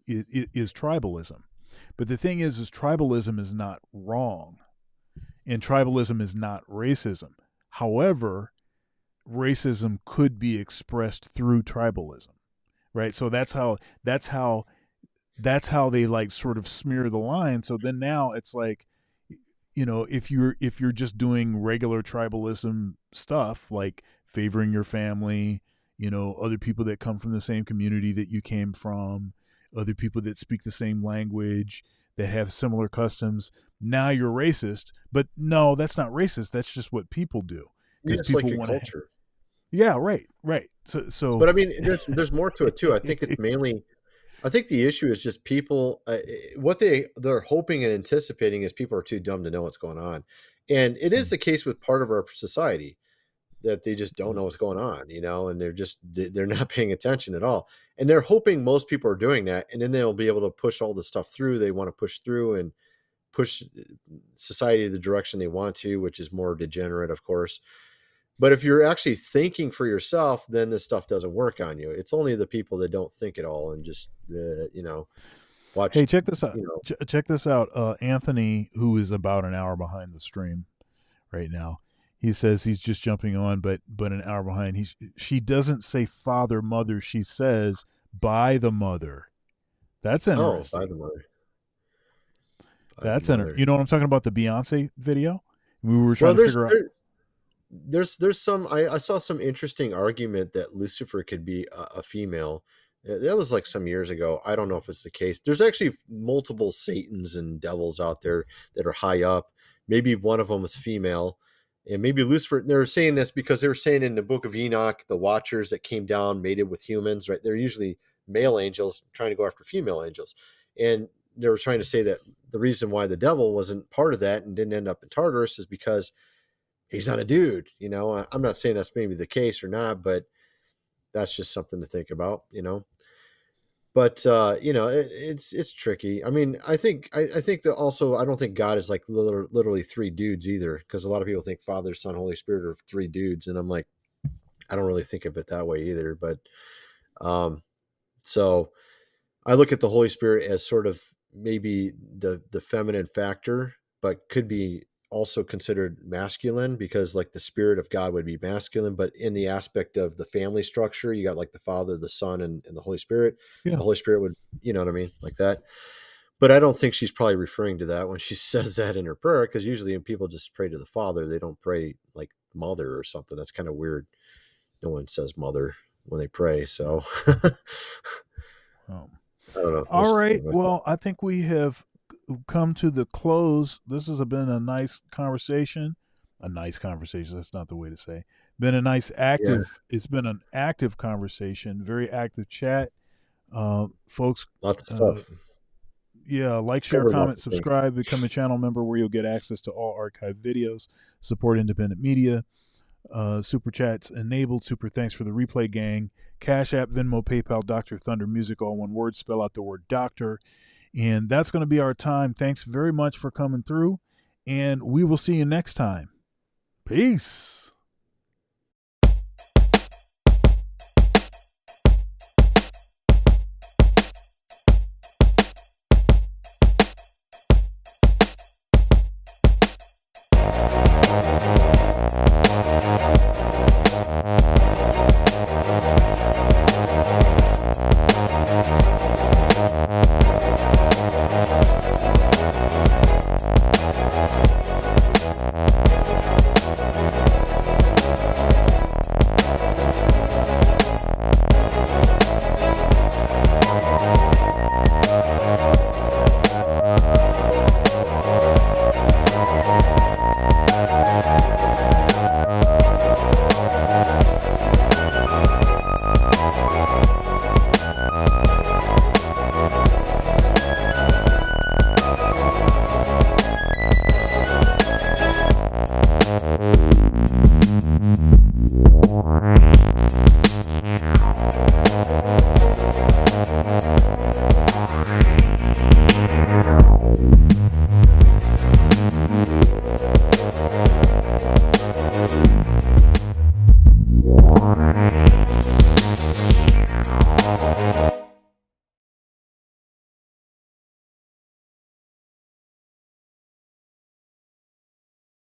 is tribalism. But the thing is tribalism is not wrong. And tribalism is not racism. However, racism could be expressed through tribalism. Right? So that's how they like sort of smear the line. So then now it's like, if you're just doing regular tribalism stuff, like favoring your family, other people that come from the same community that you came from, other people that speak the same language, that have similar customs, now you're racist. But no, that's not racist. That's just what people do. It's people like your culture. Yeah, right. So but I mean, there's more to it too. I think it's mainly I think the issue is just people. What they're hoping and anticipating is people are too dumb to know what's going on, and it is the case with part of our society that they just don't know what's going on, and they're not paying attention at all, and they're hoping most people are doing that, and then they'll be able to push all the stuff through they want to push through and push society the direction they want to, which is more degenerate, of course. But if you're actually thinking for yourself, then this stuff doesn't work on you. It's only the people that don't think at all and just, watch. Hey, check this out. Check this out. Anthony, who is about an hour behind the stream right now, he says he's just jumping on, but an hour behind. She doesn't say father, mother. She says by the mother. That's interesting. By the mother. That's interesting. You know what I'm talking about? The Beyonce video. We were trying to figure out. There's some. I saw some interesting argument that Lucifer could be a female. That was like some years ago. I don't know if it's the case. There's actually multiple Satans and devils out there that are high up. Maybe one of them is female, and maybe Lucifer. They're saying this because they were saying in the Book of Enoch, the Watchers that came down mated with humans. Right? They're usually male angels trying to go after female angels, and they were trying to say that the reason why the devil wasn't part of that and didn't end up in Tartarus is because he's not a dude. I'm not saying that's maybe the case or not, but that's just something to think about, But it's tricky. I mean, I think that also I don't think God is like literally three dudes either, because a lot of people think Father, Son, Holy Spirit are three dudes, and I'm like, I don't really think of it that way either. But so I look at the Holy Spirit as sort of maybe the feminine factor, but could be also considered masculine, because like the Spirit of God would be masculine, but in the aspect of the family structure, you got like the Father, the Son, and the Holy Spirit. Yeah. The Holy Spirit would, you know what I mean? Like that. But I don't think she's probably referring to that when she says that in her prayer, because usually when people just pray to the Father, they don't pray like mother or something. That's kind of weird. No one says mother when they pray. So I don't know. All right. Well, I think we have come to the close. This has been a nice conversation. That's not the way to say. Been a nice active. Yeah. It's been an active conversation. Very active chat, folks. Lots of stuff. Yeah, like, share, comment, subscribe, become a channel member where you'll get access to all archived videos. Support independent media. Super chats enabled. Super thanks for the replay gang. Cash App, Venmo, PayPal, Dr. Thunder Music, all one word. Spell out the word doctor. And that's going to be our time. Thanks very much for coming through, and we will see you next time. Peace. What?